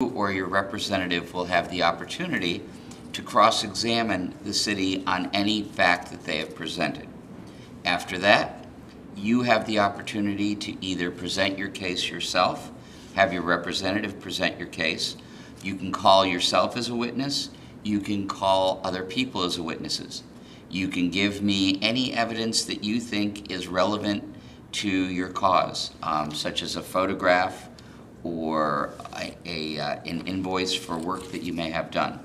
or your representative will have the opportunity to cross-examine the city on any fact that they have presented. After that, you have the opportunity to either present your case yourself, have your representative present your case. You can call yourself as a witness. You can call other people as witnesses. You can give me any evidence that you think is relevant to your cause, such as a photograph or an invoice for work that you may have done.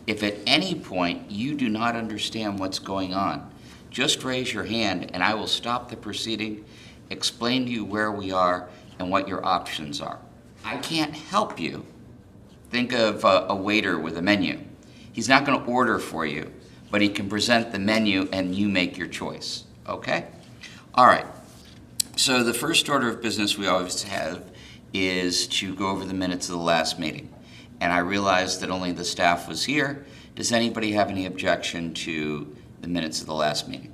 If at any point you do not understand what's going on, just raise your hand and I will stop the proceeding, explain to you where we are and what your options are. I can't help you. Think of a waiter with a menu. He's not going to order for you, but he can present the menu and you make your choice, okay? All right, so the first order of business we always have is to go over the minutes of the last meeting. And I realized that only the staff was here. Does anybody have any objection to the minutes of the last meeting?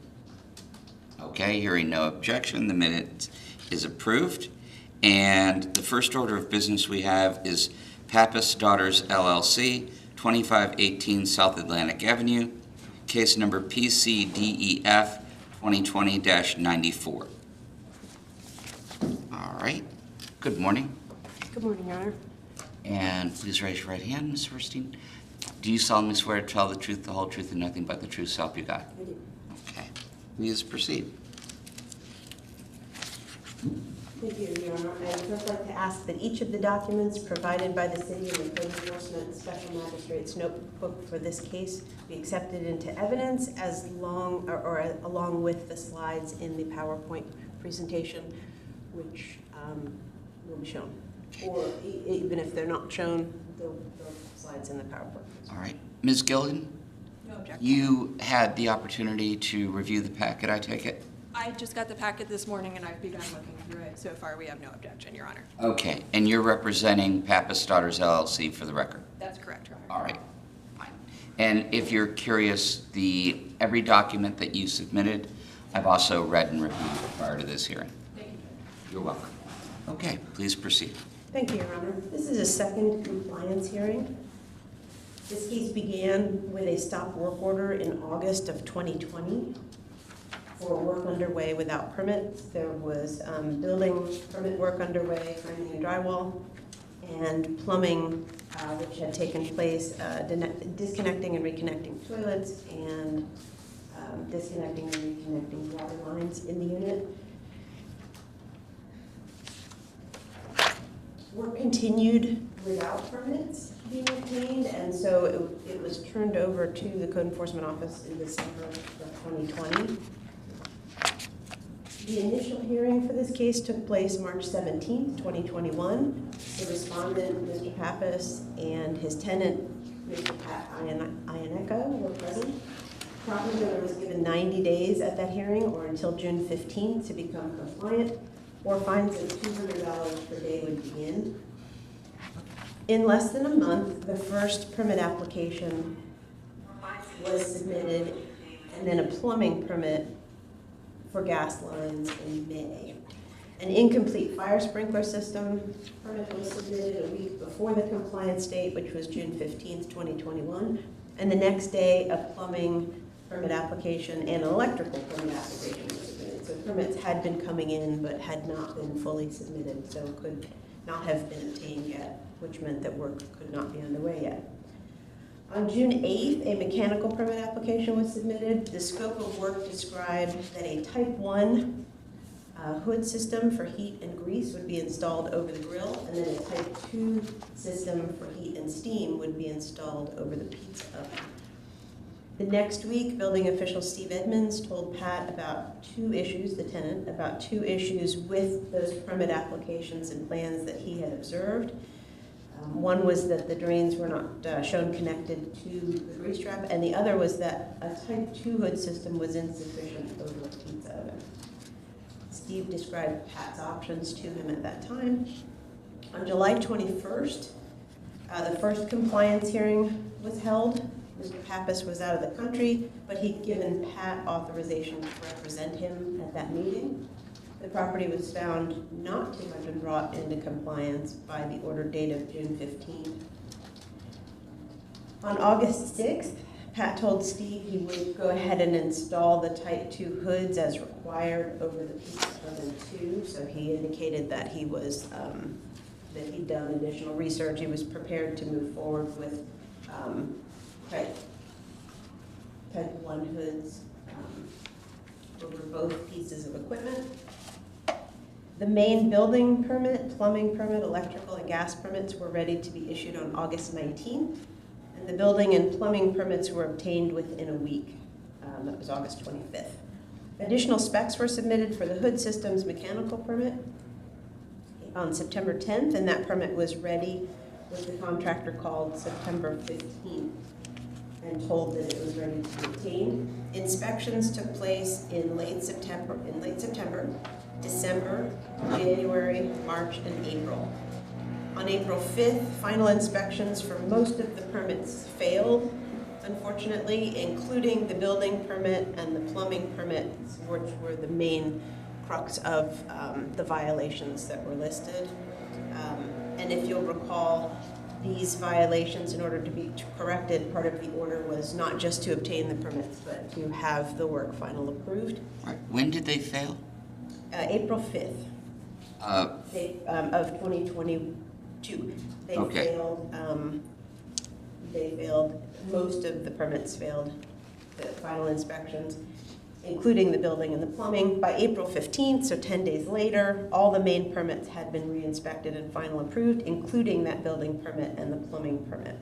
Okay, hearing no objection, the minute is approved. And the first order of business we have is Pappas Daughters LLC, 2518 South Atlantic Avenue, case number PCDEF 2020-94. All right. Good morning. Good morning, Your Honor. And please raise your right hand, Ms. Verstein. Do you solemnly swear to tell the truth, the whole truth, and nothing but the truth, so help you God? I do. Okay. Please proceed. Thank you, Your Honor. I'd first like to ask that each of the documents provided by the city and the Code Enforcement Special Magistrate's notebook for this case be accepted into evidence along with the slides in the PowerPoint presentation, which will be shown. Or even if they're not shown, the slides in the PowerPoint. All right. Ms. Gilligan? No objection. You had the opportunity to review the packet, I take it? I just got the packet this morning and I've begun looking through it. So far, we have no objection, Your Honor. Okay. And you're representing Pappas Daughters LLC for the record? That's correct, Your Honor. All right. Fine. And if you're curious, every document that you submitted, I've also read and reviewed prior to this hearing. Thank you, Judge. You're welcome. Okay. Please proceed. Thank you, Your Honor. This is a second compliance hearing. This case began with a stop work order in August of 2020 for work underway without permits. There was building permit work underway, framing and drywall, and plumbing, which had taken place, disconnecting and reconnecting toilets, and disconnecting and reconnecting water lines in the unit. Work continued without permits being obtained, and so it was turned over to the Code Enforcement Office in December of 2020. The initial hearing for this case took place March 17th, 2021. The respondent, Mr. Pappas, and his tenant, Mr. Pat Ianecca, were present. Property owner was given 90 days at that hearing, or until June 15th, to become compliant, or fines of $200 per day would begin. In less than a month, the first permit application was submitted, and then a plumbing permit for gas lines in May. An incomplete fire sprinkler system permit was submitted a week before the compliance date, which was June 15th, 2021. And the next day, a plumbing permit application and an electrical permit application was submitted. So permits had been coming in, but had not been fully submitted, so could not have been obtained yet, which meant that work could not be underway yet. On June 8th, a mechanical permit application was submitted. The scope of work described that a Type 1 hood system for heat and grease would be installed over the grill, and then a Type 2 system for heat and steam would be installed over the pizza oven. The next week, building official Steve Edmonds told Pat about two issues, the tenant, about two issues with those permit applications and plans that he had observed. One was that the drains were not shown connected to the grease trap, and the other was that a Type 2 hood system was insufficient over the pizza oven. Steve described Pat's options to him at that time. On July 21st, the first compliance hearing was held. Mr. Pappas was out of the country, but he'd given Pat authorization to represent him at that meeting. The property was found not to have been brought into compliance by the order date of June 15th. On August 6th, Pat told Steve he would go ahead and install the Type 2 hoods as required over the piece oven 2. So he indicated that he was, that he'd done additional research. He was prepared to move forward with Type 1 hoods over both pieces of equipment. The main building permit, plumbing permit, electrical and gas permits were ready to be issued on August 19th. And the building and plumbing permits were obtained within a week. That was August 25th. Additional specs were submitted for the hood systems mechanical permit on September 10th, and that permit was ready with the contractor called September 15th and told that it was ready to be obtained. Inspections took place in late September, December, January, March, and April. On April 5th, final inspections for most of the permits failed, unfortunately, including the building permit and the plumbing permits, which were the main crux of the violations that were listed. And if you'll recall, these violations, in order to be corrected, part of the order was not just to obtain the permits, but to have the work final approved. Right. When did they fail? April 5th of 2022. They Okay. failed, most of the permits failed, the final inspections, including the building and the plumbing. By April 15th, so 10 days later, all the main permits had been re-inspected and final approved, including that building permit and the plumbing permit.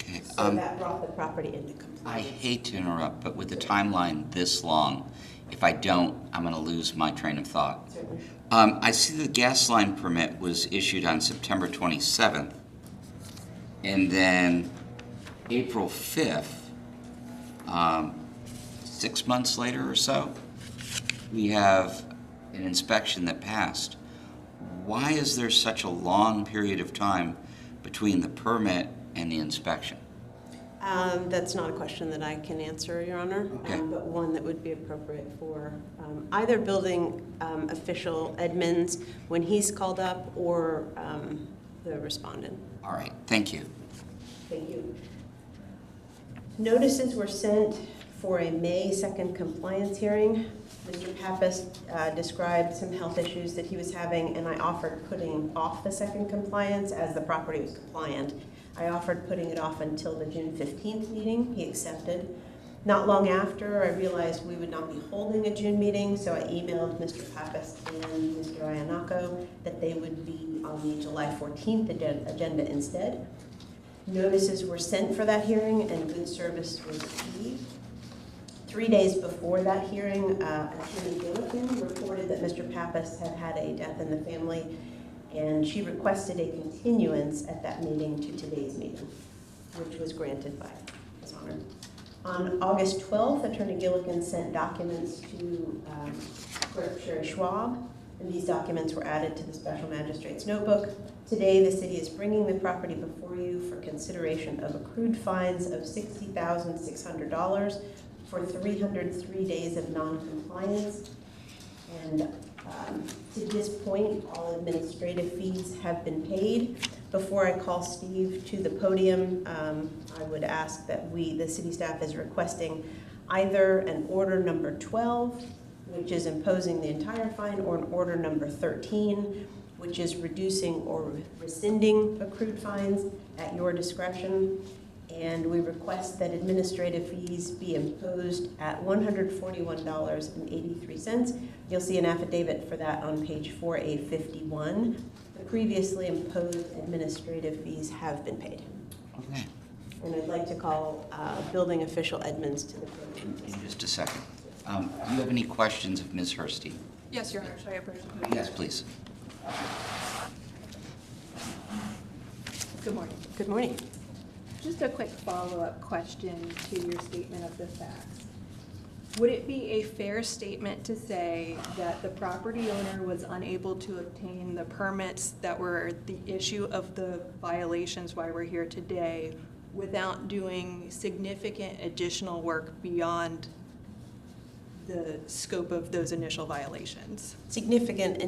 Okay. So that brought the property into compliance. I hate to interrupt, but with the timeline this long, if I don't, I'm going to lose my train of thought. Certainly. I see the gas line permit was issued on September 27th, and then April 5th, 6 months later or so, we have an inspection that passed. Why is there such a long period of time between the permit and the inspection? That's not a question that I can answer, Your Honor, Okay. but one that would be appropriate for either building official Edmonds when he's called up or the respondent. All right, thank you. Thank you. Notices were sent for a May 2nd compliance hearing. Mr. Pappas described some health issues that he was having, and I offered putting off the second compliance as the property was compliant. I offered putting it off until the June 15th meeting. He accepted. Not long after, I realized we would not be holding a June meeting, so I emailed Mr. Pappas and Mr. Iannacco that they would be on the July 14th agenda instead. Notices were sent for that hearing, and good service was received. 3 days before that hearing, Attorney Gilligan reported that Mr. Pappas had had a death in the family, and she requested a continuance at that meeting to today's meeting, which was granted by His Honor. On August 12th, Attorney Gilligan sent documents to Clerk Sherry Schwab, and these documents were added to the Special Magistrate's notebook. Today, the city is bringing the property before you for consideration of accrued fines of $60,600 for 303 days of non-compliance. And to this point, all administrative fees have been paid. Before I call Steve to the podium, I would ask that the city staff is requesting either an order number 12, which is imposing the entire fine, or an order number 13, which is reducing or rescinding accrued fines at your discretion. And we request that administrative fees be imposed at $141.83. You'll see an affidavit for that on page 4A51. The previously imposed administrative fees have been paid. Okay, And I'd like to call Building Official Edmonds to the podium. in just a second. Do you have any questions of Ms. Hursty? Yes, Your Honor, should I approach the podium? Yes, please. Good morning. Good morning. Just a quick follow-up question to your statement of the facts. Would it be a fair statement to say that the property owner was unable to obtain the permits that were the issue of the violations why we're here today without doing significant additional work beyond the scope of those initial violations? Significant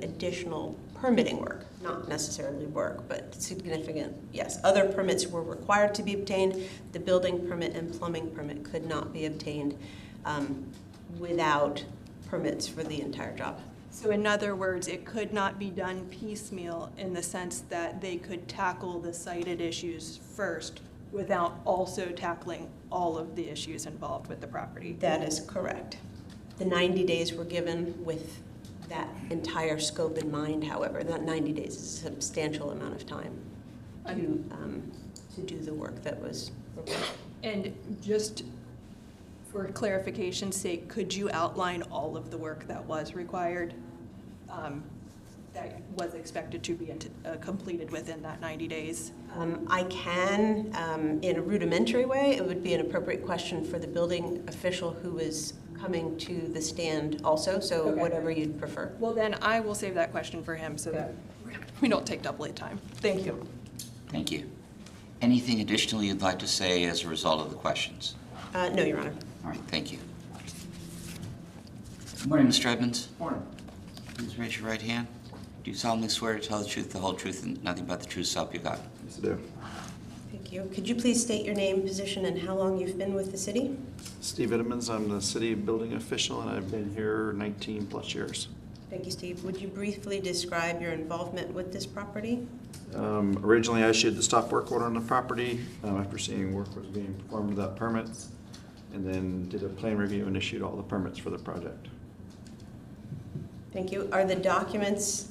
additional permitting work, not necessarily work, but significant, yes. Other permits were required to be obtained. The building permit and plumbing permit could not be obtained without permits for the entire job. So in other words, it could not be done piecemeal in the sense that they could tackle the cited issues first without also tackling all of the issues involved with the property. That is correct. The 90 days were given with that entire scope in mind, however. That 90 days is a substantial amount of time to do the work that was required. And just for clarification's sake, could you outline all of the work that was required, that was expected to be completed within that 90 days? I can, in a rudimentary way. It would be an appropriate question for the building official who is coming to the stand also, so Okay. whatever you'd prefer. Well, then I will save that question for him so that we don't take double time. Thank you. Thank you. Anything additional you'd like to say as a result of the questions? No, Your Honor. All right, thank you. Good morning, Mr. Edmonds. Morning. Please raise your right hand. Do you solemnly swear to tell the truth, the whole truth, and nothing but the truth, so help you God? Yes, I do. Thank you. Could you please state your name, position, and how long you've been with the city? Steve Edmonds, I'm the city building official, and I've been here 19 plus years. Thank you, Steve. Would you briefly describe your involvement with this property? Originally, I issued the stop work order on the property after seeing work was being performed without permits, and then did a plan review and issued all the permits for the project. Thank you. Are the documents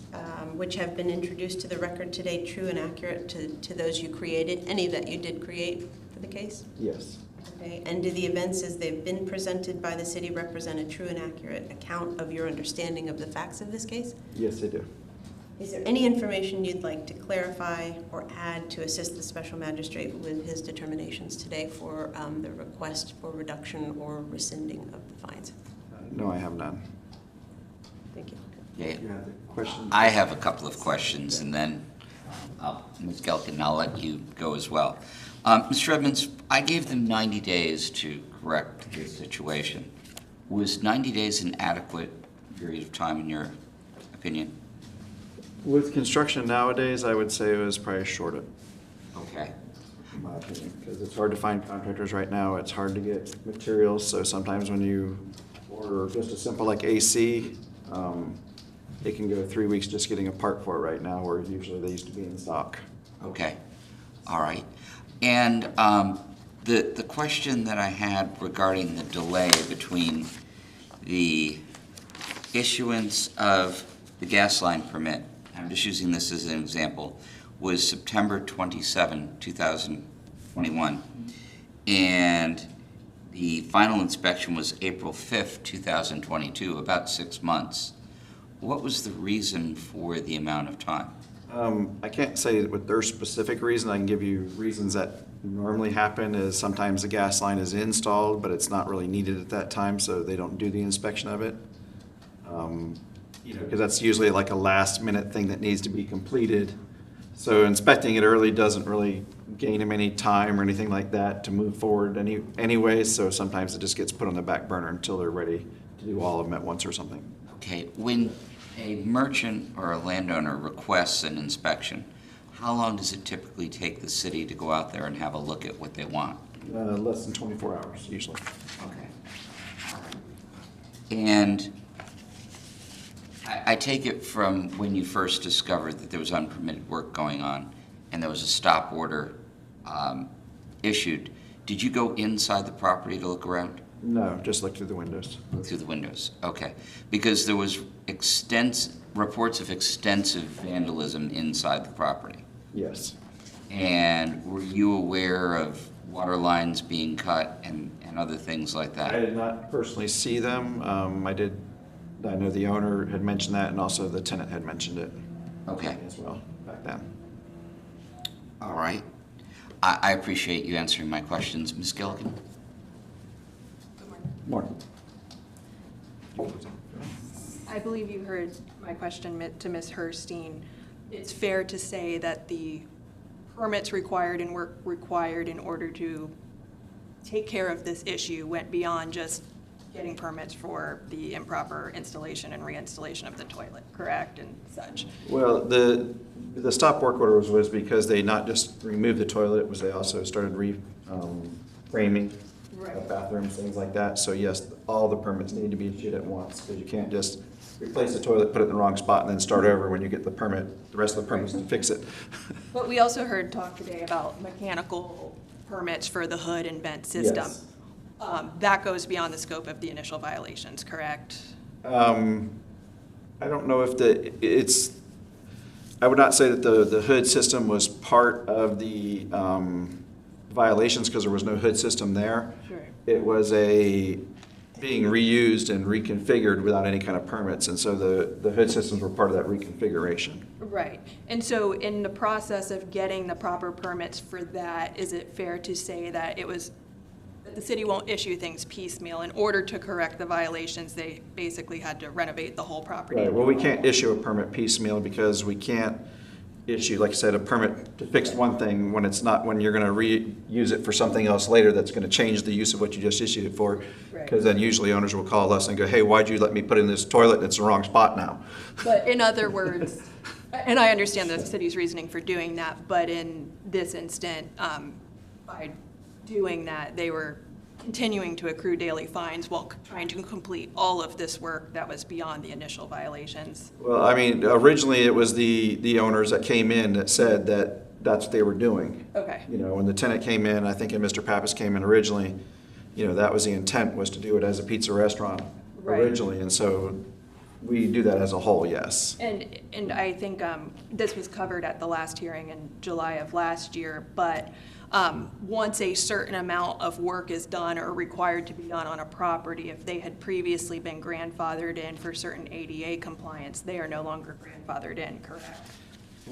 which have been introduced to the record today true and accurate to those you created, any that you did create for the case? Yes. Okay. And do the events as they've been presented by the city represent a true and accurate account of your understanding of the facts of this case? Yes, they do. Is there any information you'd like to clarify or add to assist the special magistrate with his determinations today for the request for reduction or rescinding of the fines? No, I have none. Thank you. Yeah. You have the question? I have a couple of questions, and then Ms. Gelkin, I'll let you go as well. Mr. Edmonds, I gave them 90 days to correct the situation. Was 90 days an adequate period of time, in your opinion? With construction nowadays, I would say it was probably short, Okay. in my opinion, because it's hard to find contractors right now. It's hard to get materials, so sometimes when you order just a simple like AC, it can go 3 weeks just getting a part for it right now, where usually they used to be in stock. Okay. All right. And the question that I had regarding the delay between the issuance of the gas line permit, I'm just using this as an example, was September 27, 2021. And the final inspection was April 5th, 2022, about 6 months. What was the reason for the amount of time? I can't say with their specific reason. I can give you reasons that normally happen is sometimes the gas line is installed, but it's not really needed at that time, so they don't do the inspection of it. Because that's usually like a last minute thing that needs to be completed. So inspecting it early doesn't really gain them any time or anything like that to move forward anyway, so sometimes it just gets put on the back burner until they're ready to do all of them at once or something. Okay, when a merchant or a landowner requests an inspection, how long does it typically take the city to go out there and have a look at what they want? Less than 24 hours usually. Okay. And I take it from when you first discovered that there was unpermitted work going on and there was a stop order issued, did you go inside the property to look around? No, just look through the windows. Through the windows, okay. Because there was reports of extensive vandalism inside the property. Yes. And were you aware of water lines being cut and other things like that? I did not personally see them. I know the owner had mentioned that, and also the tenant had mentioned it. Okay. As well, back then. All right. I appreciate you answering my questions. Ms. Gilligan? Morning. I believe you heard my question to Ms. Herstein. It's fair to say that the permits required and work required in order to take care of this issue went beyond just getting permits for the improper installation and reinstallation of the toilet, correct, and such? Well, the stop work order was because they not just removed the toilet, it was they also started framing Right. bathrooms, things like that. So yes, all the permits need to be issued at once, because you can't just replace the toilet, put it in the wrong spot, and then start over when you get the permit, the rest of the permits to fix it. But we also heard talk today about mechanical permits for the hood and vent system. Yes. That goes beyond the scope of the initial violations, correct? I don't know if I would not say that the hood system was part of the violations, because there was no hood system there. Sure. It was being reused and reconfigured without any kind of permits, and so the hood systems were part of that reconfiguration. Right. And so in the process of getting the proper permits for that, is it fair to say that that the city won't issue things piecemeal? In order to correct the violations, they basically had to renovate the whole property? Right, well, we can't issue a permit piecemeal, because we can't issue, like I said, a permit to fix one thing when it's not, when you're gonna reuse it for something else later that's gonna change the use of what you just issued it for. Right. Because then usually owners will call us and go, hey, why'd you let me put in this toilet and it's the wrong spot now? But in other words, and I understand the city's reasoning for doing that, but in this instant, by doing that, they were continuing to accrue daily fines while trying to complete all of this work that was beyond the initial violations. Well, I mean, originally it was the owners that came in that said that that's what they were doing. Okay. You know, when the tenant came in, I think, and Mr. Pappas came in originally, you know, that was the intent, was to do it as a pizza restaurant Right. originally, and so we do that as a whole, yes. And I think this was covered at the last hearing in July of last year, but once a certain amount of work is done or required to be done on a property, if they had previously been grandfathered in for certain ADA compliance, they are no longer grandfathered in, correct?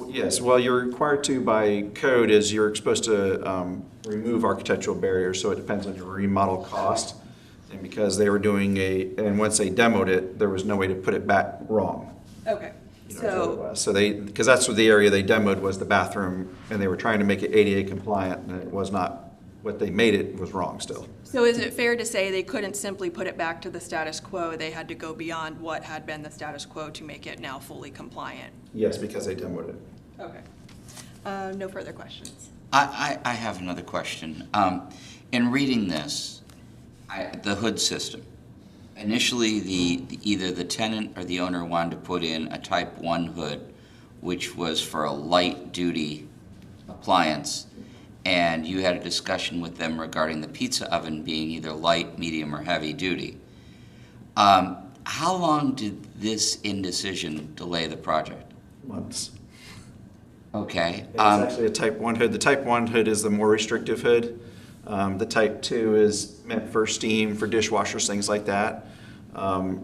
Yes, well, you're required to by code, is you're supposed to remove architectural barriers, so it depends on your remodel cost. And because they were doing and once they demoed it, there was no way to put it back wrong. Okay, You know, so because that's what the area they demoed was the bathroom, and they were trying to make it ADA compliant, and it was not, what they made it was wrong still. so is it fair to say they couldn't simply put it back to the status quo? They had to go beyond what had been the status quo to make it now fully compliant? Yes, because they demoed it. Okay. No further questions. I have another question. In reading this, the hood system, initially either the tenant or the owner wanted to put in a type 1 hood, which was for a light duty appliance, and you had a discussion with them regarding the pizza oven being either light, medium, or heavy duty. How long did this indecision delay the project? Months. Okay. It's actually a type 1 hood. The type 1 hood is the more restrictive hood. The type 2 is meant for steam, for dishwashers, things like that.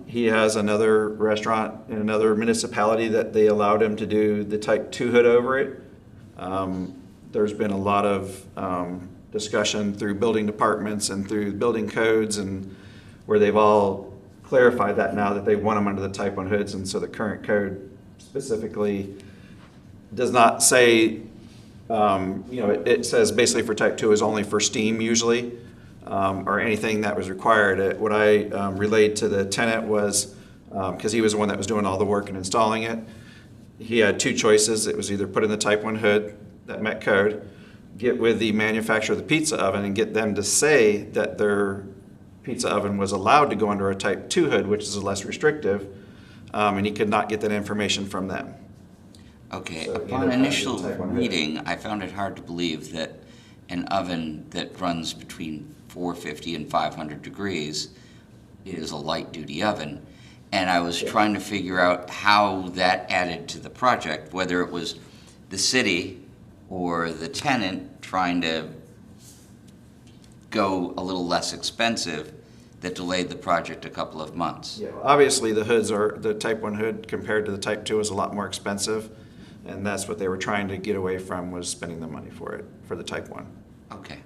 He has another restaurant in another municipality that they allowed him to do the type 2 hood over it. There's been a lot of discussion through building departments and through building codes, and where they've all clarified that now that they want them under the type 1 hoods, and so the current code specifically does not say, it says basically for type 2 is only for steam usually, or anything that was required. What I relayed to the tenant was, because he was the one that was doing all the work and installing it, he had two choices. It was either put in the type 1 hood that met code, get with the manufacturer of the pizza oven and get them to say that their pizza oven was allowed to go under a type 2 hood, which is less restrictive, and he could not get that information from them. Okay, So upon either initial type 1 hood. reading, I found it hard to believe that an oven that runs between 450 and 500 degrees is a light-duty oven. And I was trying to figure out how that added to the project, whether it was the city or the tenant trying to go a little less expensive that delayed the project a couple of months. Yeah, obviously the type 1 hood compared to the type 2 is a lot more expensive, and that's what they were trying to get away from, was spending the money for it, for the type 1. Okay,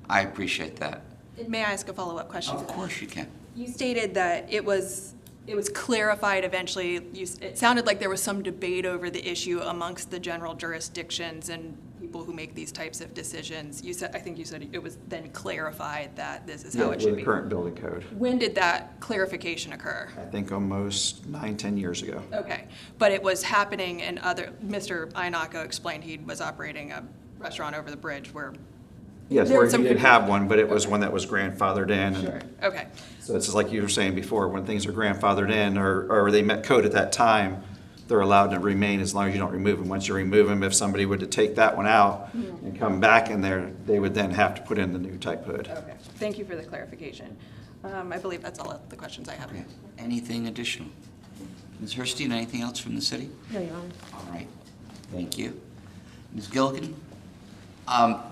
I appreciate that. May I ask a follow-up question? Of course you can. You stated that it was it was clarified eventually. It sounded like there was some debate over the issue amongst the general jurisdictions and people who make these types of decisions. I think you said it was then clarified that this is how it with should the be. current building code. When did that clarification occur? I think almost 9-10 years ago. Okay, but it was happening in Mr. Iannaco explained he was operating a restaurant over the bridge where. Yes, there where was you some did have one, but it was one that was grandfathered in. and- Sure, okay. So it's just like you were saying before, when things are grandfathered in or they met code at that time, they're allowed to remain as long as you don't remove them. Once you remove them, if somebody were to take that one out and come back in there, they would then have to put in the new type hood. Okay, thank you for the clarification. I believe that's all of the questions I have. Okay. Anything additional? Ms. Herstein, anything else from the city? No, Your Honor. All right, thank you. Ms. Gilligan?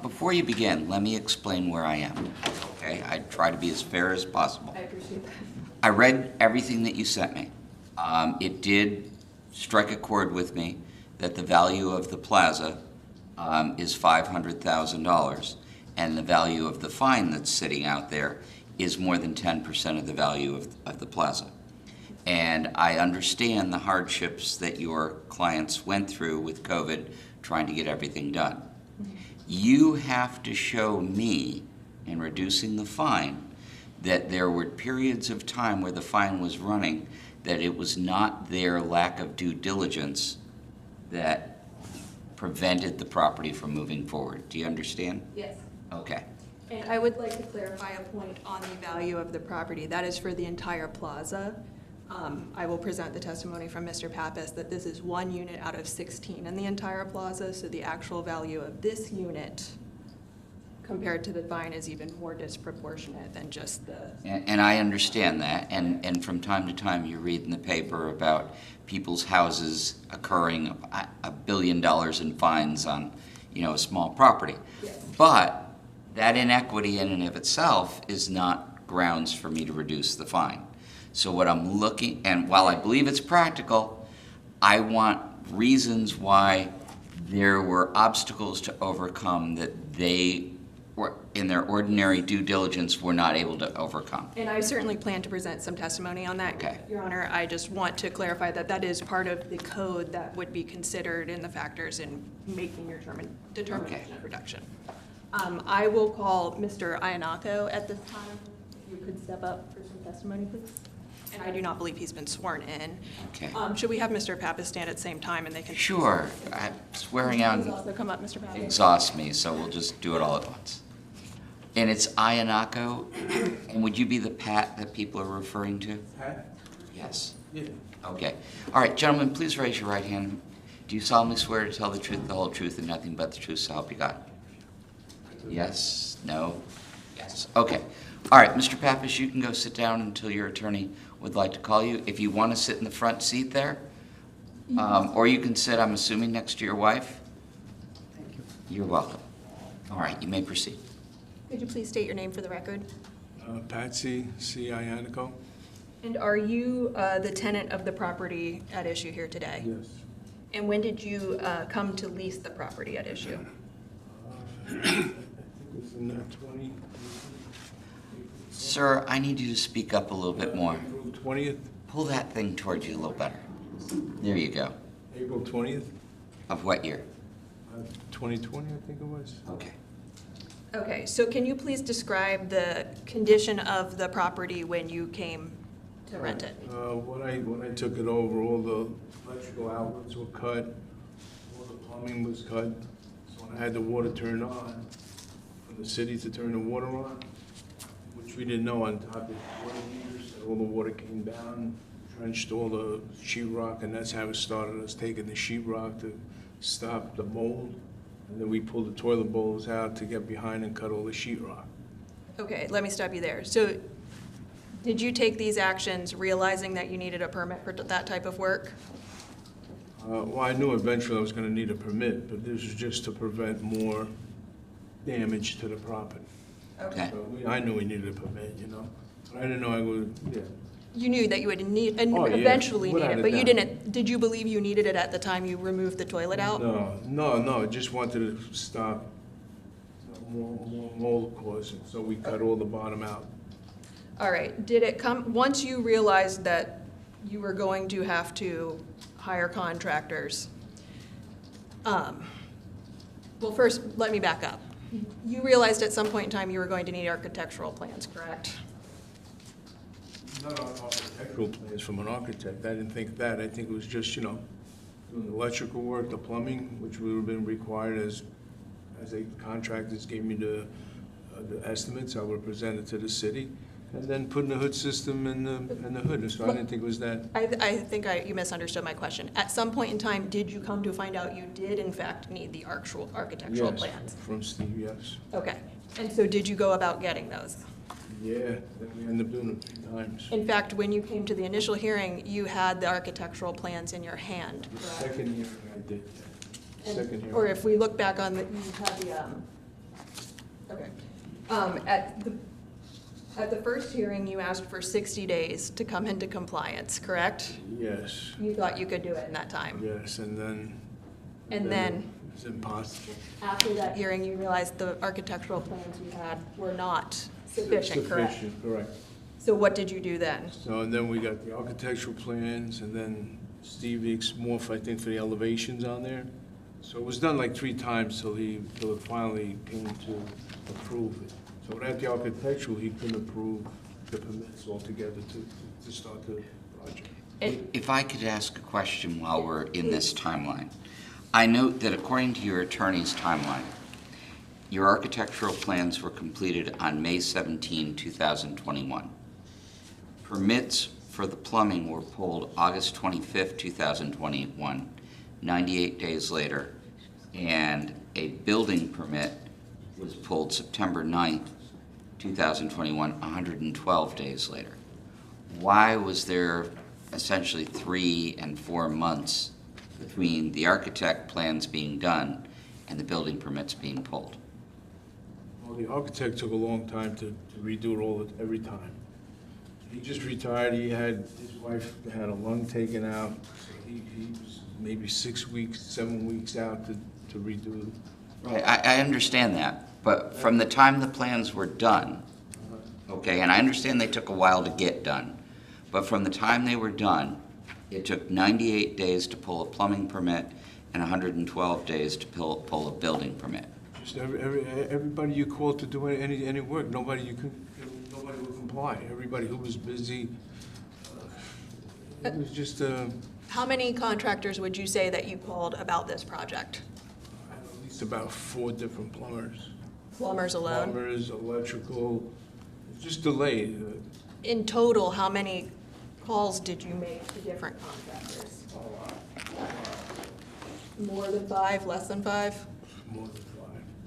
Before you begin, let me explain where I am, okay? I try to be as fair as possible. I appreciate that. I read everything that you sent me. It did strike a chord with me that the value of the plaza is $500,000, and the value of the fine that's sitting out there is more than 10% of the value of the plaza. And I understand the hardships that your clients went through with COVID trying to get everything done. You have to show me, in reducing the fine, that there were periods of time where the fine was running, that it was not their lack of due diligence that prevented the property from moving forward. Do you understand? Yes. Okay. And I would like to clarify a point on the value of the property. That is for the entire plaza. I will present the testimony from Mr. Pappas that this is 1 unit out of 16 in the entire plaza, so the actual value of this unit compared to the fine is even more disproportionate than just the. And I understand that, and from time to time you read in the paper about people's houses occurring $1 billion in fines on, a small property. Yes. But that inequity in and of itself is not grounds for me to reduce the fine. So what I'm looking, and while I believe it's practical, I want reasons why there were obstacles to overcome that they were, in their ordinary due diligence, were not able to overcome. And I certainly plan to present some testimony on that, Okay. Your Honor. I just want to clarify that that is part of the code that would be considered in the factors in making your determination of reduction. I will call Mr. Iannaco at this time. If you could step up for some testimony, please. And I do not believe he's been sworn in. Okay. Should we have Mr. Pappas stand at the same time and they can? Sure. Swearing out Please also come up, Mr. Pappas. exhausts me, so we'll just do it all at once. And it's Iannaco, and would you be the Pat that people are referring to? Pat? Yes. Yeah. Okay. All right, gentlemen, please raise your right hand. Do you solemnly swear to tell the truth, the whole truth, and nothing but the truth, so help you God? Yes? No? Yes. Okay. All right, Mr. Pappas, you can go sit down until your attorney would like to call you. If you want to sit in the front seat there, or you can sit, I'm assuming, next to your wife. Thank you. You're welcome. All right, you may proceed. Could you please state your name for the record? Patsy C. Iannaco? And are you the tenant of the property at issue here today? Yes. And when did you come to lease the property at issue? I think it's in 20. Sir, I need you to speak up a little bit more. April 20th? Pull that thing towards you a little better. There you go. April 20th? Of what year? 2020, I think it was. Okay. Okay, so can you please describe the condition of the property when you came to rent it? When I took it over, all the electrical outlets were cut, all the plumbing was cut. So when I had the water turned on, for the city to turn the water on, which we didn't know on top of the water meters, all the water came down, trenched all the sheetrock, and that's how it started, us taking the sheetrock to stop the mold. And then we pulled the toilet bowls out to get behind and cut all the sheetrock. Okay, let me stop you there. So did you take these actions realizing that you needed a permit for that type of work? Well, I knew eventually I was gonna need a permit, but this was just to prevent more damage to the property. Okay. So I knew we needed a permit, But I didn't know I would, yeah. You knew that you would need, and Oh, yeah, eventually need without it, a but you doubt. didn't, did you believe you needed it at the time you removed the toilet out? No, just wanted to stop more mold causing, so we cut all the bottom out. All right, did it come, once you realized that you were going to have to hire contractors. Well, first, let me back up. You realized at some point in time you were going to need architectural plans, correct? Not architectural plans from an architect. I didn't think that. I think it was just, doing the electrical work, the plumbing, which would have been required as the contractors gave me the estimates. I would have presented to the city. And then putting the hood system in the hood. So I didn't think it was that. I think you misunderstood my question. At some point in time, did you come to find out you did in fact need the actual architectural Yes, plans? from Steve, yes. Okay. And so did you go about getting those? Yeah, then we ended up doing it 3 times. In fact, when you came to the initial hearing, you had the architectural plans in your hand. The correct? second hearing I did. And- Second hearing. Or if we look back on the, you had the, okay. At the first hearing, you asked for 60 days to come into compliance, correct? Yes, You thought you could do it in that time? yes, and then. And then, It's impossible. after that hearing, you realized the architectural plans you had were not sufficient, correct? Sufficient, correct. So what did you do then? So, and then we got the architectural plans, and then Steve Morph, I think, for the elevations on there. So it was done like 3 times till it finally came to approve it. So without the architectural, he couldn't approve the permits altogether to start the project. If I could ask a question while we're in this timeline. I note that according to your attorney's timeline, your architectural plans were completed on May 17, 2021. Permits for the plumbing were pulled August 25, 2021, 98 days later, and a building permit was pulled September 9th, 2021, 112 days later. Why was there essentially 3 and 4 months between the architect plans being done and the building permits being pulled? Well, the architect took a long time to redo it every time. He just retired. His wife had a lung taken out. So he was maybe 6 weeks, 7 weeks out to redo it. Right, I understand that, but from the time the plans were done, okay, and I understand they took a while to get done, but from the time they were done, it took 98 days to pull a plumbing permit and 112 days to pull a building permit. Just everybody you called to do any work, nobody would comply. Everybody who was busy, it was just How many contractors would you say that you called about this project? at least about 4 different plumbers. Plumbers alone? Plumbers, electrical, just delayed. In total, how many calls did you make to different contractors? More than 5, less than 5? More than 5.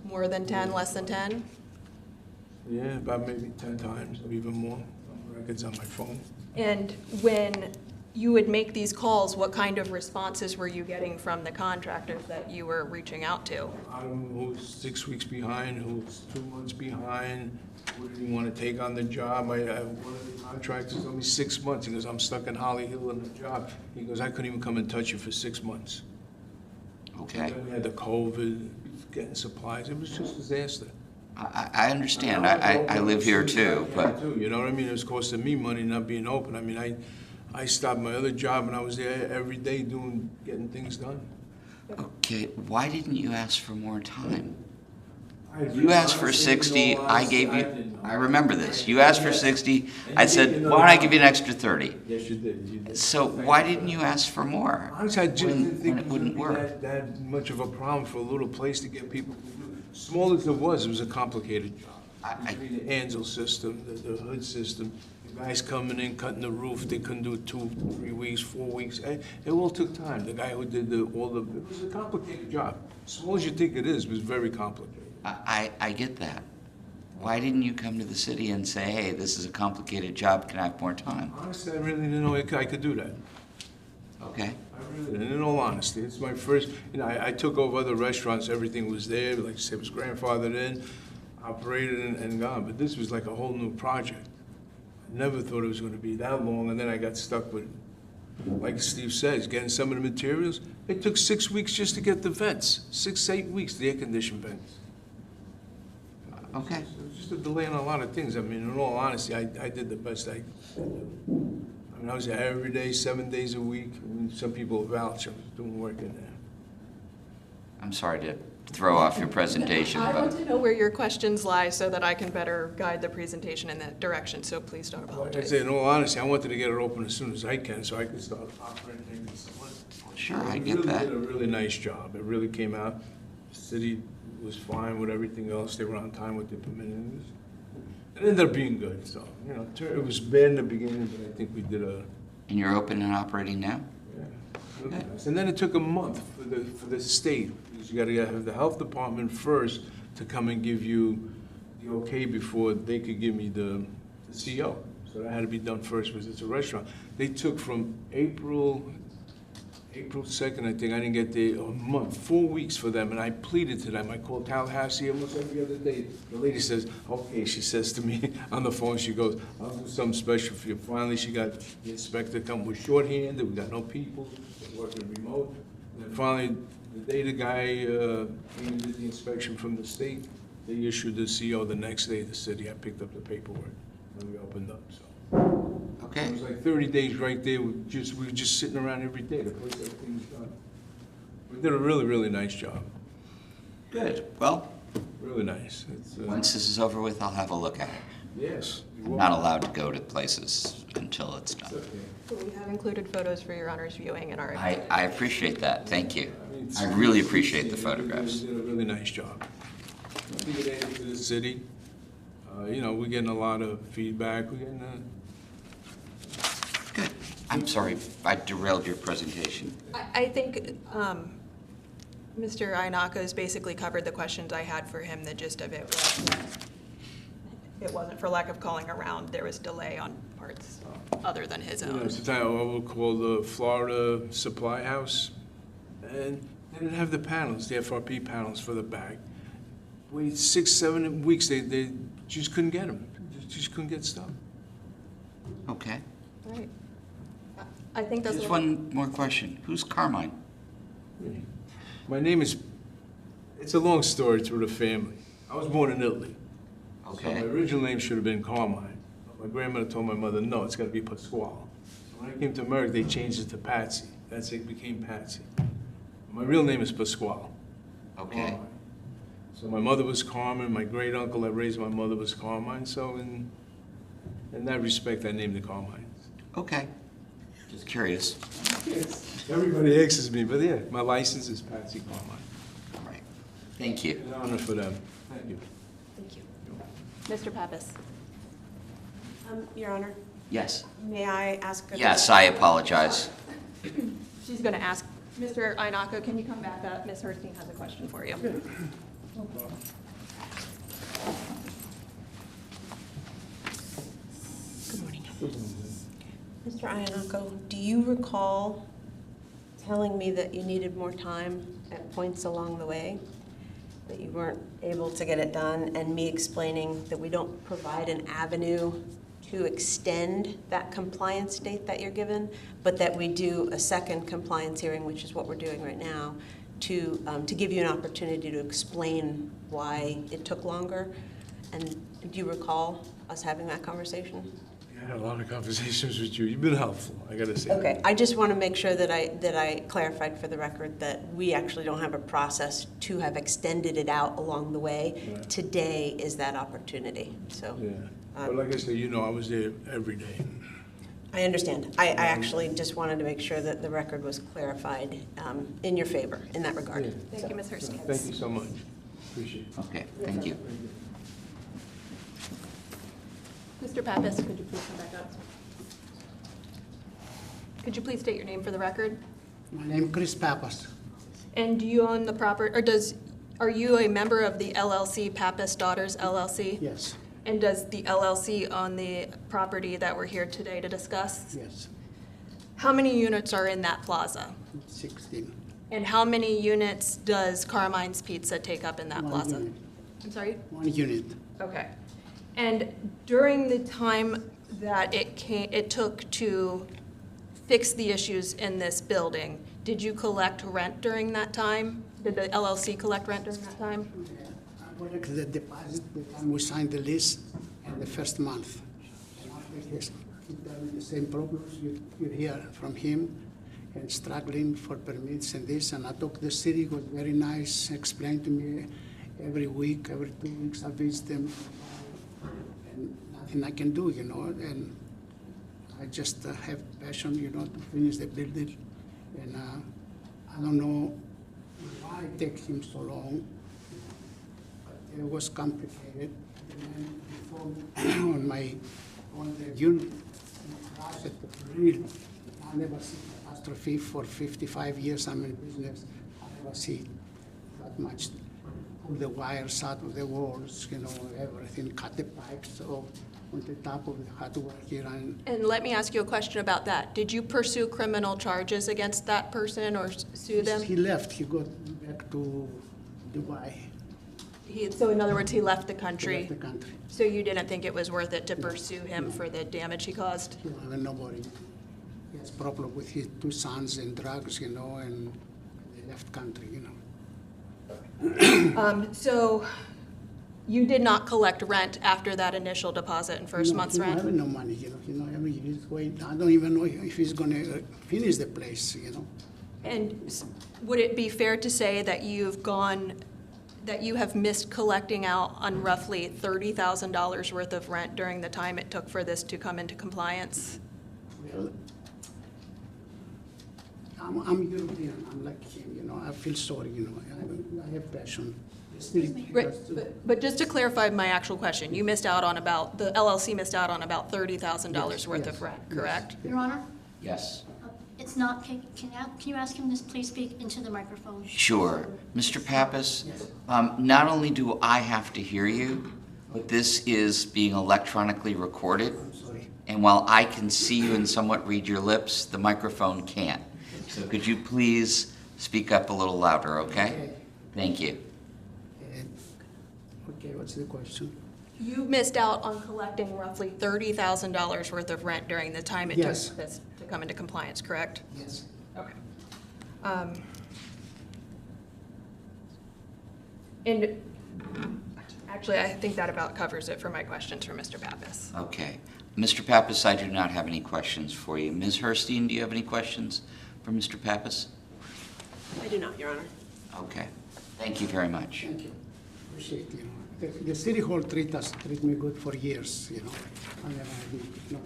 More than 10, less than 10? Yeah, about maybe 10 times or even more. Records on my phone. And when you would make these calls, what kind of responses were you getting from the contractors that you were reaching out to? I don't know who's 6 weeks behind, who's 2 months behind, who didn't want to take on the job. One of the contractors told me 6 months. He goes, I'm stuck in Holly Hill in the job. He goes, I couldn't even come and touch you for 6 months. Okay, And then we had the COVID, getting supplies. It was just a disaster. I understand, I live here too, but You know what I mean? It was costing me money not being open. I mean, I stopped my other job and I was there every day getting things done. okay, why didn't you ask for more time? You asked for 60, I gave you, I remember this. You asked for 60, I said, why don't I give you an extra 30? Yes, you did. So why didn't you ask for more? Honestly, I just didn't when think it wouldn't work? that much of a problem for a little place to get people to do. Small as it was a complicated job. Between the Ansel system, the hood system, the guys coming in, cutting the roof, they couldn't do it 2, 3 weeks, 4 weeks. It all took time. The guy who did it was a complicated job. Small as you think it is, it was very complicated. I get that. Why didn't you come to the city and say, hey, this is a complicated job, can I have more time? Honestly, I really didn't know I could do that. Okay, I really didn't, in all honesty. It's my first, I took over other restaurants, everything was there, like I said, it was grandfathered in, operated and gone, but this was like a whole new project. I never thought it was gonna be that long, and then I got stuck with, like Steve says, getting some of the materials. It took 6 weeks just to get the vents, 6, 8 weeks, the air-conditioned vents. okay. It was just a delay on a lot of things. I mean, in all honesty, I did the best I could. I mean, I was there every day, 7 days a week. I mean, some people vouch I was doing work in there. I'm sorry to throw off your presentation, I want but to know where your questions lie so that I can better guide the presentation in that direction, so please don't Like I apologize. say, in all honesty, I wanted to get it open as soon as I can so I could start operating things. sure, I They get really that. did a really nice job. It really came out. The city was fine with everything else. They were on time with their permits. It ended up being good, so, you know, it was bad in the beginning, but I think we did a, And you're open and operating now? yeah, really nice. And then it took a month for the state, because you gotta have the health department first to come and give you the okay before they could give me the CO. So that had to be done first, because it's a restaurant. They took from April 2nd, I think, I didn't get there, a month, 4 weeks for them, and I pleaded to them. I called Tallahassee almost every other day. The lady says, okay, she says to me on the phone, she goes, I'll do something special for you. Finally, she got the inspector come, we're shorthanded, we got no people, we're working remote. And then finally, the day the guy came and did the inspection from the state, they issued the CO the next day, the city. I picked up the paperwork when we opened up, so. It Okay, was like 30 days right there, we were just sitting around every day, the place everything was done. We did a really, really nice job, good. Well, really nice. It's, once this is over with, I'll have a look at it. yes. I'm not allowed to go to places until it's It's done. okay. So we have included photos for your honor's viewing in our. I appreciate that, thank you. mean, I really appreciate the They photographs. did a really nice job. Nothing to add to the city. You know, we're getting a lot of feedback, we're getting, Good. I'm sorry, I derailed your presentation. I think Mr. Inaka's basically covered the questions I had for him. The gist of it was it wasn't for lack of calling around. There was delay on parts other than his you know, own. sometimes I will call the Florida Supply House, and they didn't have the panels, the FRP panels for the bag. Wait 6, 7 weeks, they just couldn't get them, just couldn't get stuff. Okay. Right. I think that's. Just one more question. Who's Carmine? My name is, it's a long story through the family. I was born in Italy. So Okay. my original name should have been Carmine. My grandmother told my mother, no, it's got to be Pasquale. So when I came to America, they changed it to Patsy. That's it, became Patsy. My real name is Pasquale. Okay. Carmine. So my mother was Carmen, my great uncle that raised my mother was Carmine, so in that respect, I named the Carmines. Okay. Just curious. Everybody asks me, but yeah, my license is Patsy Carmine. All right. Thank you. An honor for them. Thank you. Thank you. Mr. Pappas. Your Honor, Yes. may I ask? Yes, I apologize. She's going to ask, Mr. Inaka, can you come back up? Ms. Herstein has a question for you. Good morning. Mr. Iannaco, do you recall telling me that you needed more time at points along the way? That you weren't able to get it done, and me explaining that we don't provide an avenue to extend that compliance date that you're given, but that we do a second compliance hearing, which is what we're doing right now, to give you an opportunity to explain why it took longer? And do you recall us having that conversation? I had a lot of conversations with you. You've been helpful, I gotta say. Okay, I just want to make sure that I clarified for the record that we actually don't have a process to have extended it out along the way. Right. Today is that opportunity, so. Yeah, but like I said, you know, I was there every day. I understand. I actually just wanted to make sure that the record was clarified in your favor in that regard. Yeah. Thank you, Ms. Herstein. Thank you so much. Appreciate it. Okay, thank you. Mr. Pappas, could you please come back up? Could you please state your name for the record? My name Chris Pappas. And do you own the property, or are you a member of the LLC Pappas Daughters LLC? Yes, And does the LLC own the property that we're here today to discuss? yes, How many units are in that plaza? 16. And how many units does Carmine's Pizza take up in that One plaza? unit. I'm sorry? 1 unit. Okay. And during the time that it took to fix the issues in this building, did you collect rent during that time? Did the LLC collect rent during that time? I collect the deposit the time we signed the lease and the first month. And after this, he tell me the same problems you hear from him, and struggling for permits and this. And I talked to the city, was very nice, explained to me every week, every 2 weeks I visit them, and nothing I can do, you know. And I just have passion, you know, to finish the building. And I don't know why it takes him so long, but it was complicated. The man before me on the unit, crashed it really. I never see catastrophe for 55 years I'm in business. I never see that much. Pull the wires out of the walls, you know, everything, cut the pipes off on the top of the hot water here. And let me ask you a question about that. Did you pursue criminal charges against that person or sue them? He left, he got back to Dubai. So in other words, he left the He country? left the country. So you didn't think it was worth it to pursue him for the damage he caused? You know, and nobody. He has problem with his 2 sons and drugs, you know, and they left country, you know. So you did not collect rent after that initial deposit and first month's He don't rent? have no money, you know, I mean, he's going, I don't even know if he's gonna finish the place, you know. And would it be fair to say that that you have missed collecting out on roughly $30,000 worth of rent during the time it took for this to come into compliance? Well, I'm European, I'm like him, you know, I feel sorry, you know, I have passion. Right, but just to clarify my actual question, you missed out on the LLC missed out on about $30,000 worth of rent, correct? Your Honor, Yes. it's not, can you ask him to please speak into the microphone? Sure. Mr. Pappas, not only do I have to hear you, but this is being electronically recorded. I'm sorry. And while I can see you and somewhat read your lips, the microphone can't. So could you please speak up a little louder, okay? Okay. Thank you. Okay, what's the question? You missed out on collecting roughly $30,000 worth of rent during the time it took Yes. this to come into compliance, correct? Yes. Okay. And actually, I think that about covers it for my questions for Mr. Pappas. Okay. Mr. Pappas, I do not have any questions for you. Ms. Herstein, do you have any questions for Mr. Pappas? I do not, Your Honor. Okay. Thank you very much. Thank you. Appreciate it, you know. The city hall treat me good for years, you know. I never had, you know,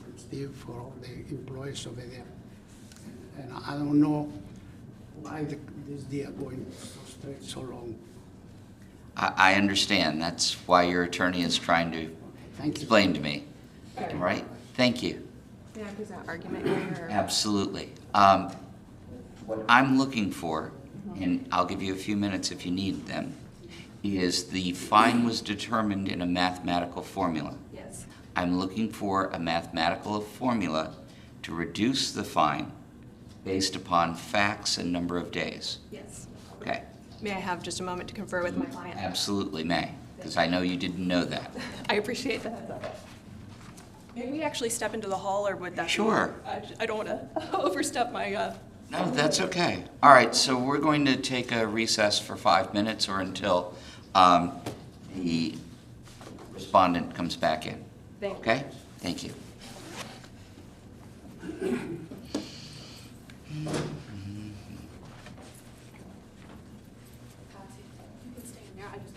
from Steve, for all the employees over there. And I don't know why this deal going so straight so long. I understand. That's why your attorney is trying to Thank you. explain to me. All right? Thank you. May I present argument here? Absolutely. What I'm looking for, and I'll give you a few minutes if you need them, is the fine was determined in a mathematical formula. Yes. I'm looking for a mathematical formula to reduce the fine based upon facts and number of days. Yes. Okay? May I have just a moment to confer with my client? Absolutely may, because I know you didn't know that. I appreciate that. May we actually step into the hall, or would that? Sure. I don't want to overstep my, No, that's okay. All right, so we're going to take a recess for 5 minutes or until the respondent comes back in. Thank you. Okay? Thank you. You can stay in there. I just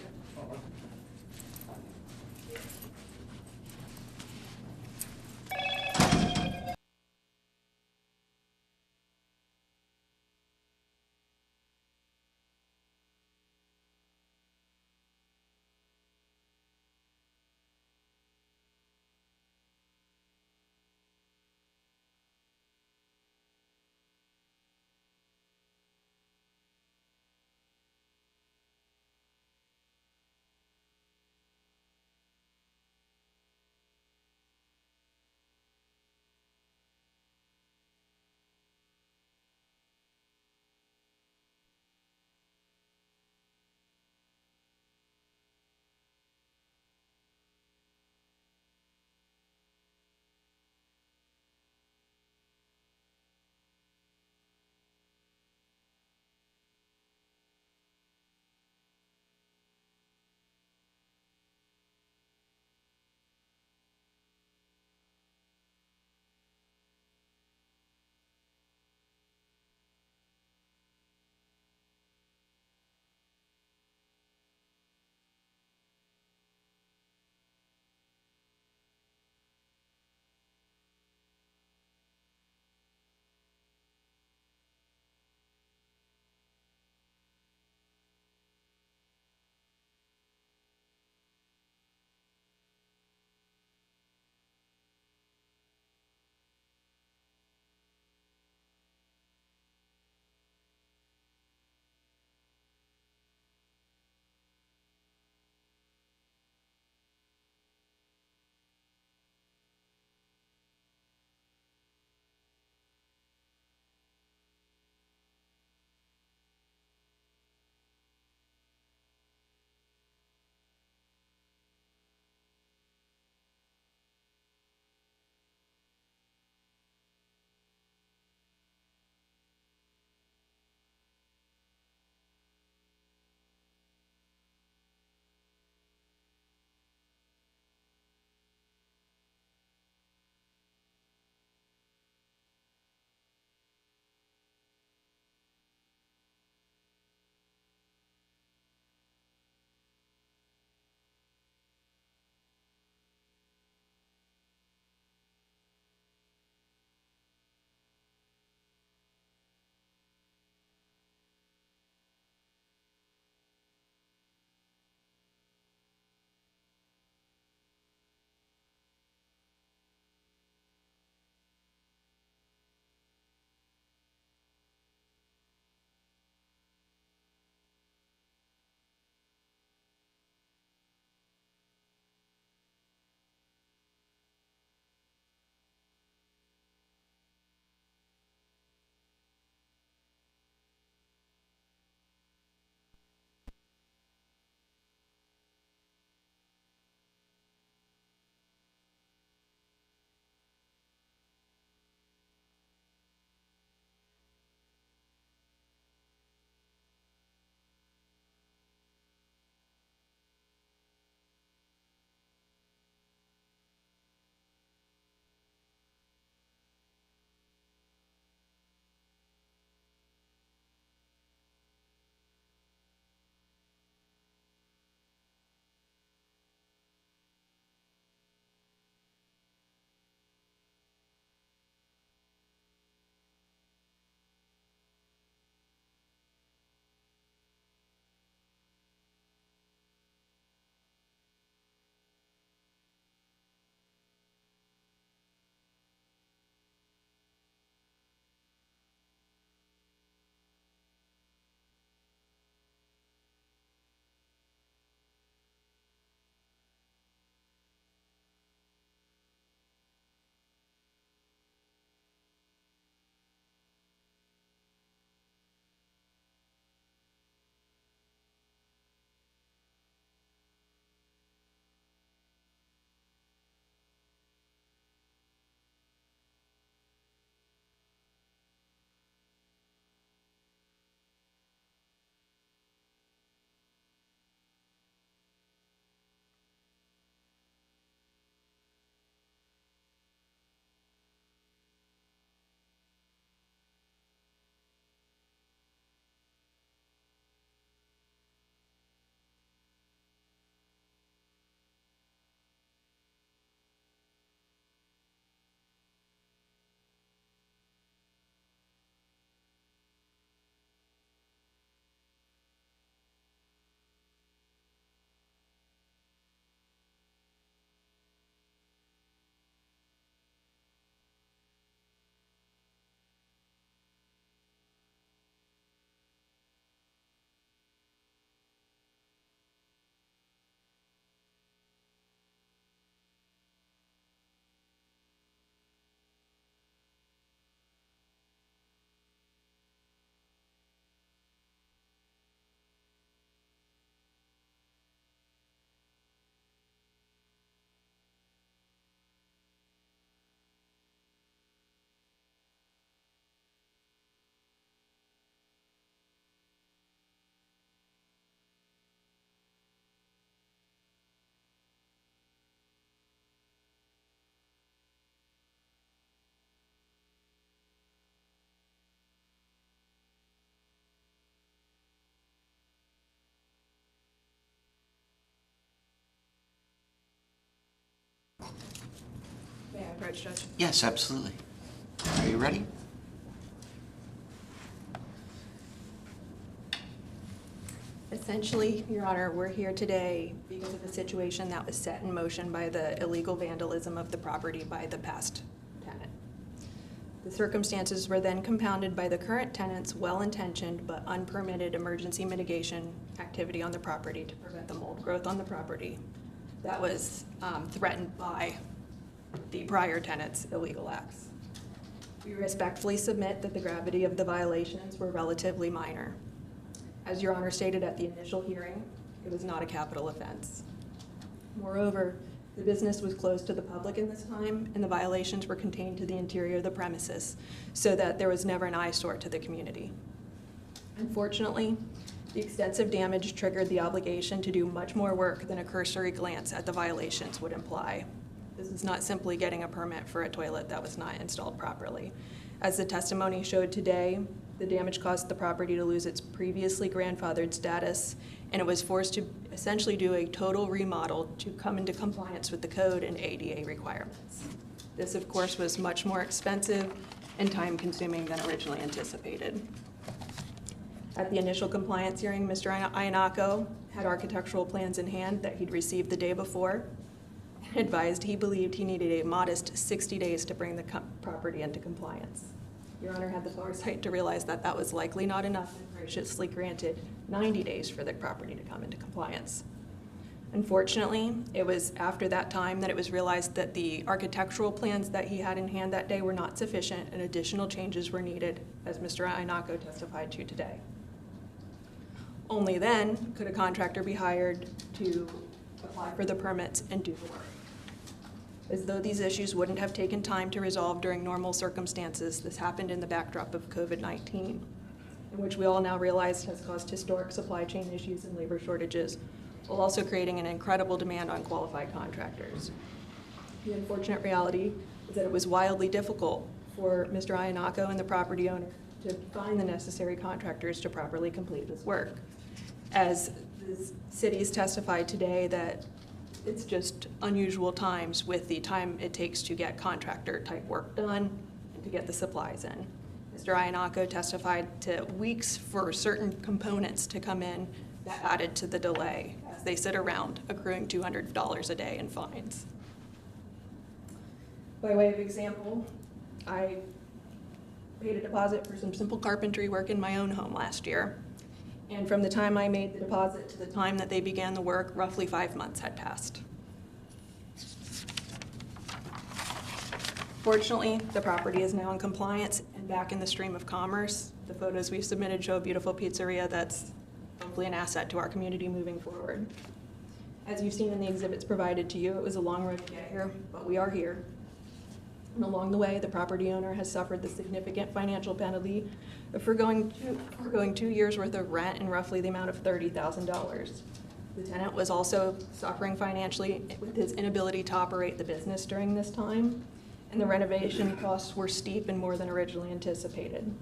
approach, Judge? Yes, absolutely. Are you ready? Essentially, Your Honor, we're here today because of a situation that was set in motion by the illegal vandalism of the property by the past tenant. The circumstances were then compounded by the current tenant's well-intentioned but unpermitted emergency mitigation activity on the property to prevent the mold growth on the property that was threatened by the prior tenant's illegal acts. We respectfully submit that the gravity of the violations were relatively minor. As Your Honor stated at the initial hearing, it was not a capital offense. Moreover, the business was closed to the public in this time, and the violations were contained to the interior of the premises, so that there was never an eyesore to the community. Unfortunately, the extensive damage triggered the obligation to do much more work than a cursory glance at the violations would imply. This is not simply getting a permit for a toilet that was not installed properly. As the testimony showed today, the damage caused the property to lose its previously grandfathered status, and it was forced to essentially do a total remodel to come into compliance with the code and ADA requirements. This, of course, was much more expensive and time-consuming than originally anticipated. At the initial compliance hearing, Mr. Iannacco had architectural plans in hand that he'd received the day before, and advised he believed he needed a modest 60 days to bring the property into compliance. Your Honor had the foresight to realize that that was likely not enough and graciously granted 90 days for the property to come into compliance. Unfortunately, it was after that time that it was realized that the architectural plans that he had in hand that day were not sufficient and additional changes were needed, as Mr. Iannacco testified to today. Only then could a contractor be hired to apply for the permits and do the work. As though these issues wouldn't have taken time to resolve during normal circumstances, this happened in the backdrop of COVID-19, in which we all now realize has caused historic supply chain issues and labor shortages, while also creating an incredible demand on qualified contractors. The unfortunate reality is that it was wildly difficult for Mr. Iannacco and the property owner to find the necessary contractors to properly complete this work. As the cities testified today that it's just unusual times with the time it takes to get contractor type work done and to get the supplies in. Mr. Iannacco testified to weeks for certain components to come in that added to the delay as they sit around accruing $200 a day in fines. By way of example, I paid a deposit for some simple carpentry work in my own home last year. And from the time I made the deposit to the time that they began the work, roughly 5 months had passed. Fortunately, the property is now in compliance and back in the stream of commerce. The photos we've submitted show a beautiful pizzeria that's hopefully an asset to our community moving forward. As you've seen in the exhibits provided to you, it was a long road to get here, but we are here. And along the way, the property owner has suffered the significant financial penalty of foregoing 2 years' worth of rent and roughly the amount of $30,000. The tenant was also suffering financially with his inability to operate the business during this time, and the renovation costs were steep and more than originally anticipated.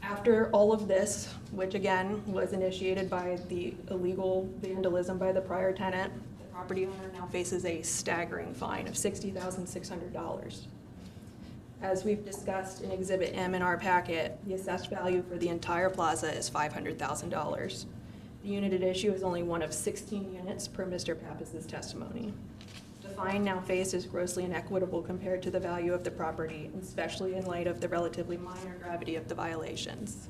After all of this, which again was initiated by the illegal vandalism by the prior tenant, the property owner now faces a staggering fine of $60,600. As we've discussed in Exhibit M in our packet, the assessed value for the entire plaza is $500,000. The unit at issue is only one of 16 units per Mr. Pappas' testimony. The fine now faced is grossly inequitable compared to the value of the property, especially in light of the relatively minor gravity of the violations.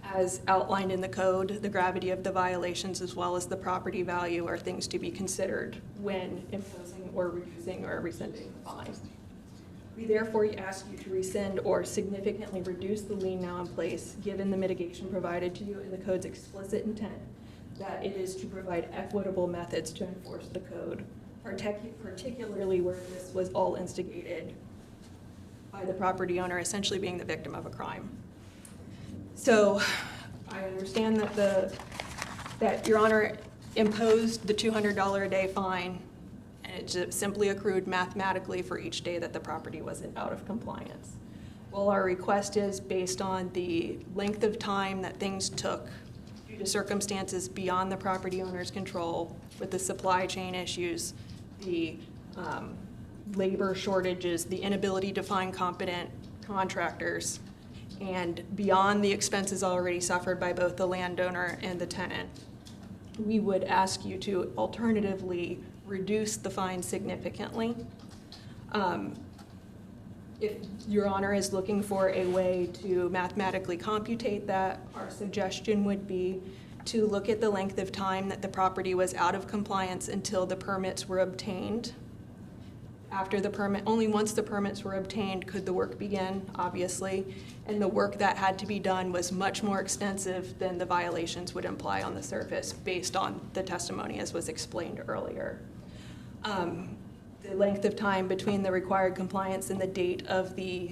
As outlined in the code, the gravity of the violations as well as the property value are things to be considered when imposing or reducing or rescinding the fine. We therefore ask you to rescind or significantly reduce the lien now in place, given the mitigation provided to you in the code's explicit intent that it is to provide equitable methods to enforce the code, particularly where this was all instigated by the property owner essentially being the victim of a crime. So I understand that Your Honor imposed the $200 a day fine, and it just simply accrued mathematically for each day that the property wasn't out of compliance. Well, our request is based on the length of time that things took due to circumstances beyond the property owner's control with the supply chain issues, the labor shortages, the inability to find competent contractors, and beyond the expenses already suffered by both the landowner and the tenant, we would ask you to alternatively reduce the fine significantly. If Your Honor is looking for a way to mathematically computate that, our suggestion would be to look at the length of time that the property was out of compliance until the permits were obtained. After the permit, only once the permits were obtained could the work begin, obviously, and the work that had to be done was much more extensive than the violations would imply on the surface based on the testimony as was explained earlier. The length of time between the required compliance and the date of the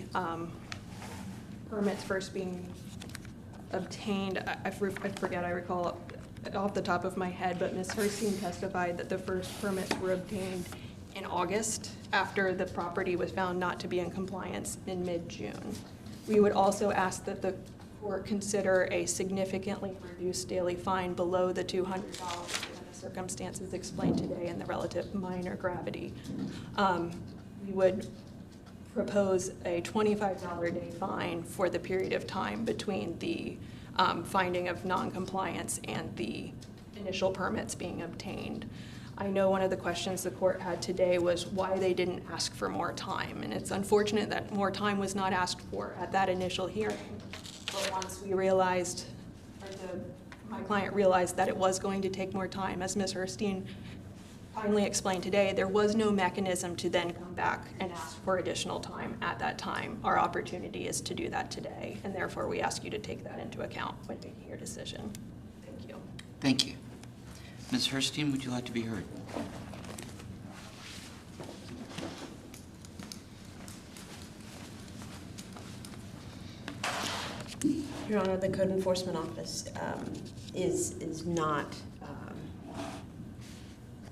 permits first being obtained, I forget, I recall off the top of my head, but Ms. Herstein testified that the first permits were obtained in August after the property was found not to be in compliance in mid-June. We would also ask that the court consider a significantly reduced daily fine below the $200 given the circumstances explained today and the relative minor gravity. We would propose a $25 a day fine for the period of time between the finding of non-compliance and the initial permits being obtained. I know one of the questions the court had today was why they didn't ask for more time, and it's unfortunate that more time was not asked for at that initial hearing. But once we realized, my client realized that it was going to take more time, as Ms. Herstein finally explained today, there was no mechanism to then come back and ask for additional time at that time. Our opportunity is to do that today, and therefore we ask you to take that into account when making your decision. Thank you. Thank you. Ms. Herstein, would you like to be heard? Your Honor, the Code Enforcement Office is not,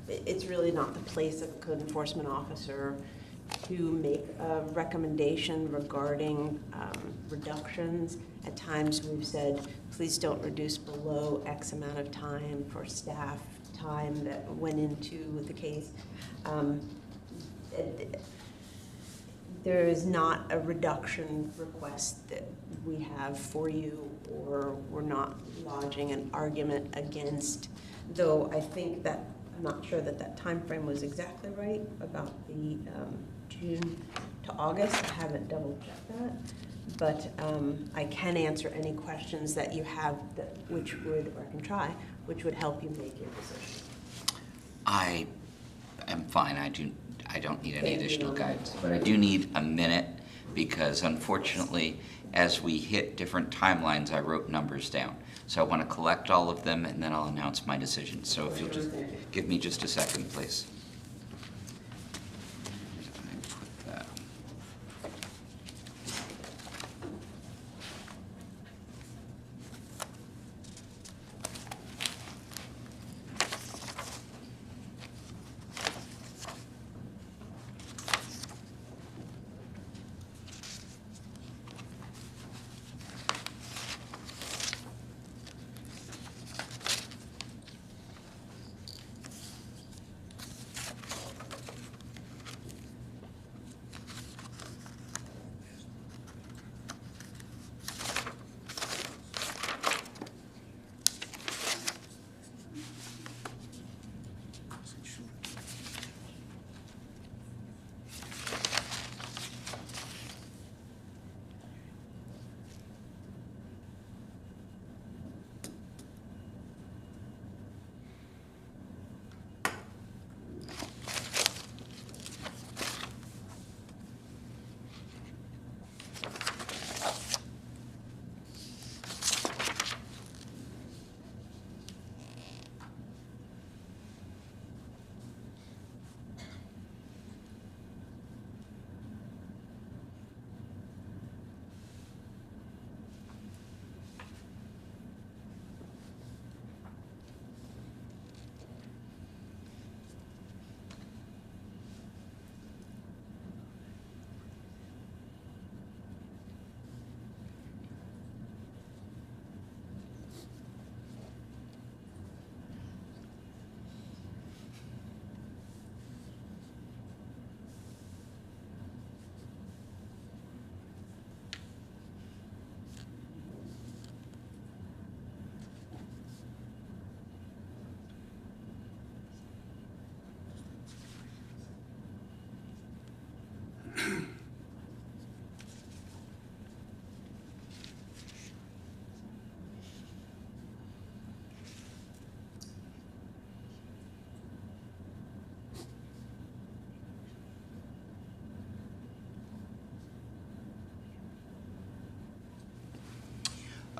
it's really not the place of a code enforcement officer to make a recommendation regarding reductions. At times we've said, please don't reduce below X amount of time for staff time that went into the case. There is not a reduction request that we have for you, or we're not lodging an argument against, though I think that, I'm not sure that that time frame was exactly right about the June to August. I haven't double checked that, but I can answer any questions that you have that, which would, or I can try, which would help you make your decision. I am fine. I don't need any Thank you. additional guidance, but I do need a minute because unfortunately, as we hit different timelines, I wrote numbers down. So I want to collect all of them and then I'll announce my decision. So if you'll just give me just a second, please. Put that.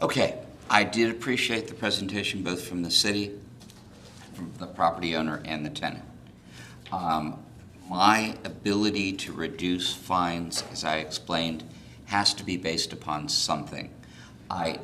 Okay, I did appreciate the presentation both from the city, from the property owner, and the tenant. My ability to reduce fines, as I explained, has to be based upon something. I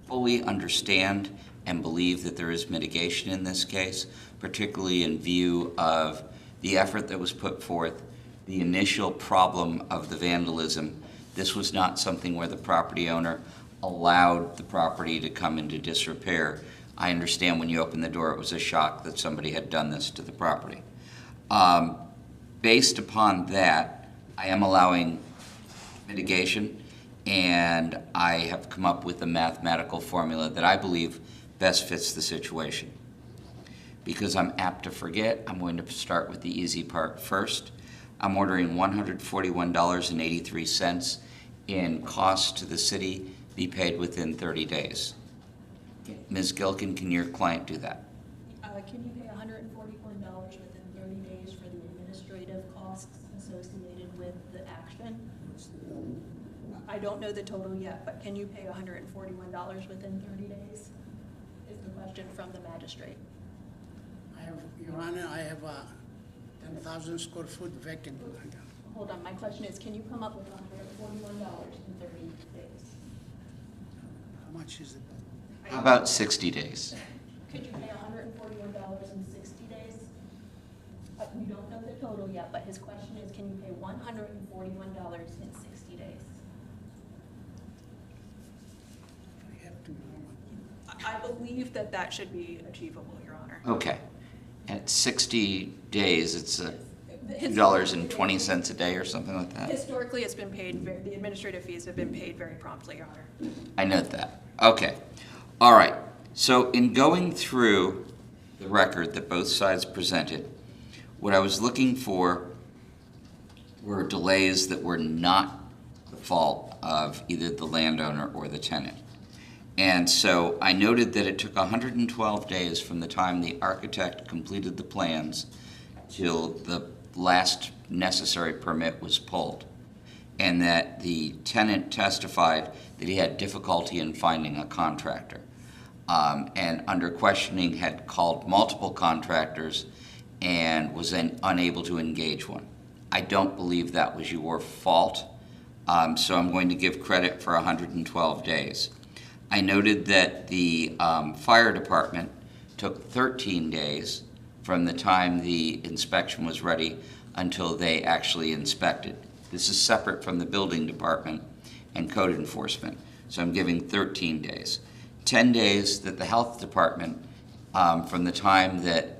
fully understand and believe that there is mitigation in this case, particularly in view of the effort that was put forth, the initial problem of the vandalism. This was not something where the property owner allowed the property to come into disrepair. I understand when you opened the door, it was a shock that somebody had done this to the property. Based upon that, I am allowing mitigation, and I have come up with a mathematical formula that I believe best fits the situation. Because I'm apt to forget, I'm going to start with the easy part first. I'm ordering $141.83 in costs to the city be paid within 30 days. Ms. Gilkin, can your client do that? Can you pay $141 within 30 days for the administrative costs associated with the action? I don't know the total yet, but can you pay $141 within 30 days? Is the question from the magistrate. I have, Your Honor, I have a 10,000 square foot vacant. Hold on, my question is, can you come up with $141 in 30 days? How much is it? How about 60 days? Could you pay $141 in 60 days? You don't know the total yet, but his question is, can you pay $141 in 60 days? I have to know. I believe that that should be achievable, Your Honor. Okay. At 60 days, it's $2.20 a day or something like that? Historically, it's been paid, the administrative fees have been paid very promptly, Your Honor. I note that. Okay. All right. So in going through the record that both sides presented, what I was looking for were delays that were not the fault of either the landowner or the tenant. And so I noted that it took 112 days from the time the architect completed the plans till the last necessary permit was pulled, and that the tenant testified that he had difficulty in finding a contractor, and under questioning had called multiple contractors and was then unable to engage one. I don't believe that was your fault, so I'm going to give credit for 112 days. I noted that the fire department took 13 days from the time the inspection was ready until they actually inspected. This is separate from the building department and code enforcement, so I'm giving 13 days. 10 days that the health department, from the time that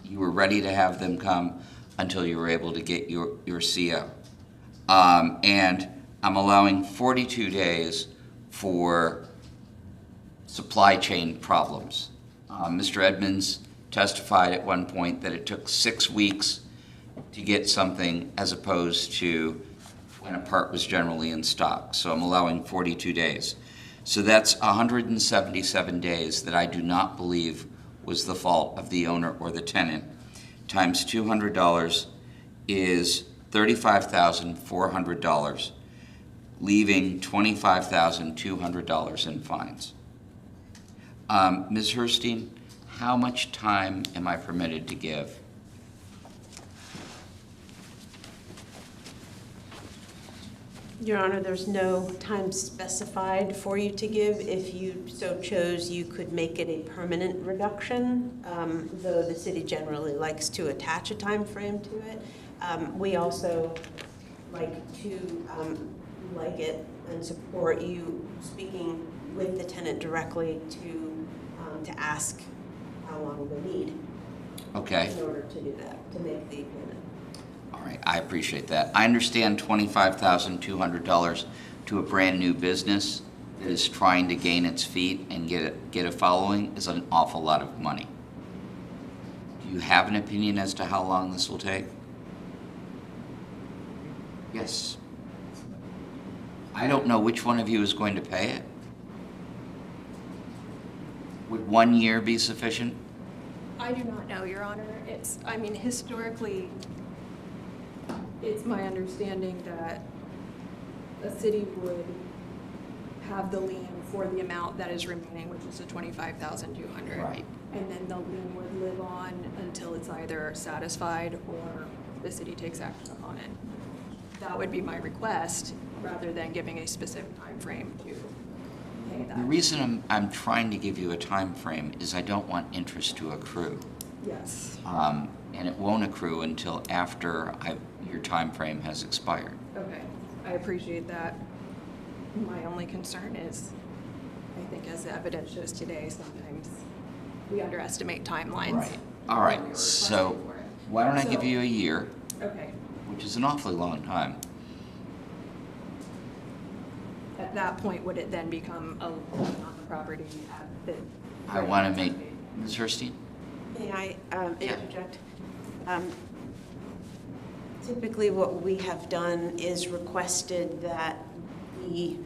you were ready to have them come until you were able to get your CO. And I'm allowing 42 days for supply chain problems. Mr. Edmonds testified at one point that it took 6 weeks to get something as opposed to when a part was generally in stock. So I'm allowing 42 days. So that's 177 days that I do not believe was the fault of the owner or the tenant. Times $200 is $35,400, leaving $25,200 in fines. Ms. Herstein, how much time am I permitted to give? Your Honor, there's no time specified for you to give. If you so chose, you could make it a permanent reduction, though the city generally likes to attach a time frame to it. We also like to like it and support you speaking with the tenant directly to ask how long they need Okay. in order to do that, to make the payment. All right, I appreciate that. I understand $25,200 to a brand-new business that is trying to gain its feet and get a following is an awful lot of money. Do you have an opinion as to how long this will take? Yes. I don't know which one of you is going to pay it. Would 1 year be sufficient? I do not know, Your Honor. I mean, historically, it's my understanding that a city would have the lien for the amount that is remaining, which is the 25,200. Right. And then the lien would live on until it's either satisfied or the city takes action upon it. That would be my request, rather than giving a specific time frame to pay that. The reason I'm trying to give you a time frame is I don't want interest to accrue. Yes. And it won't accrue until after your time frame has expired. Okay, I appreciate that. My only concern is, I think as the evidence shows today, sometimes we underestimate timelines. Right. All right, so why don't I give you a year, Okay, which is an awfully long time. at that point, would it then become a lien on the property at the? I want to make, Ms. Herstein? May I interject? Typically, what we have done is requested that the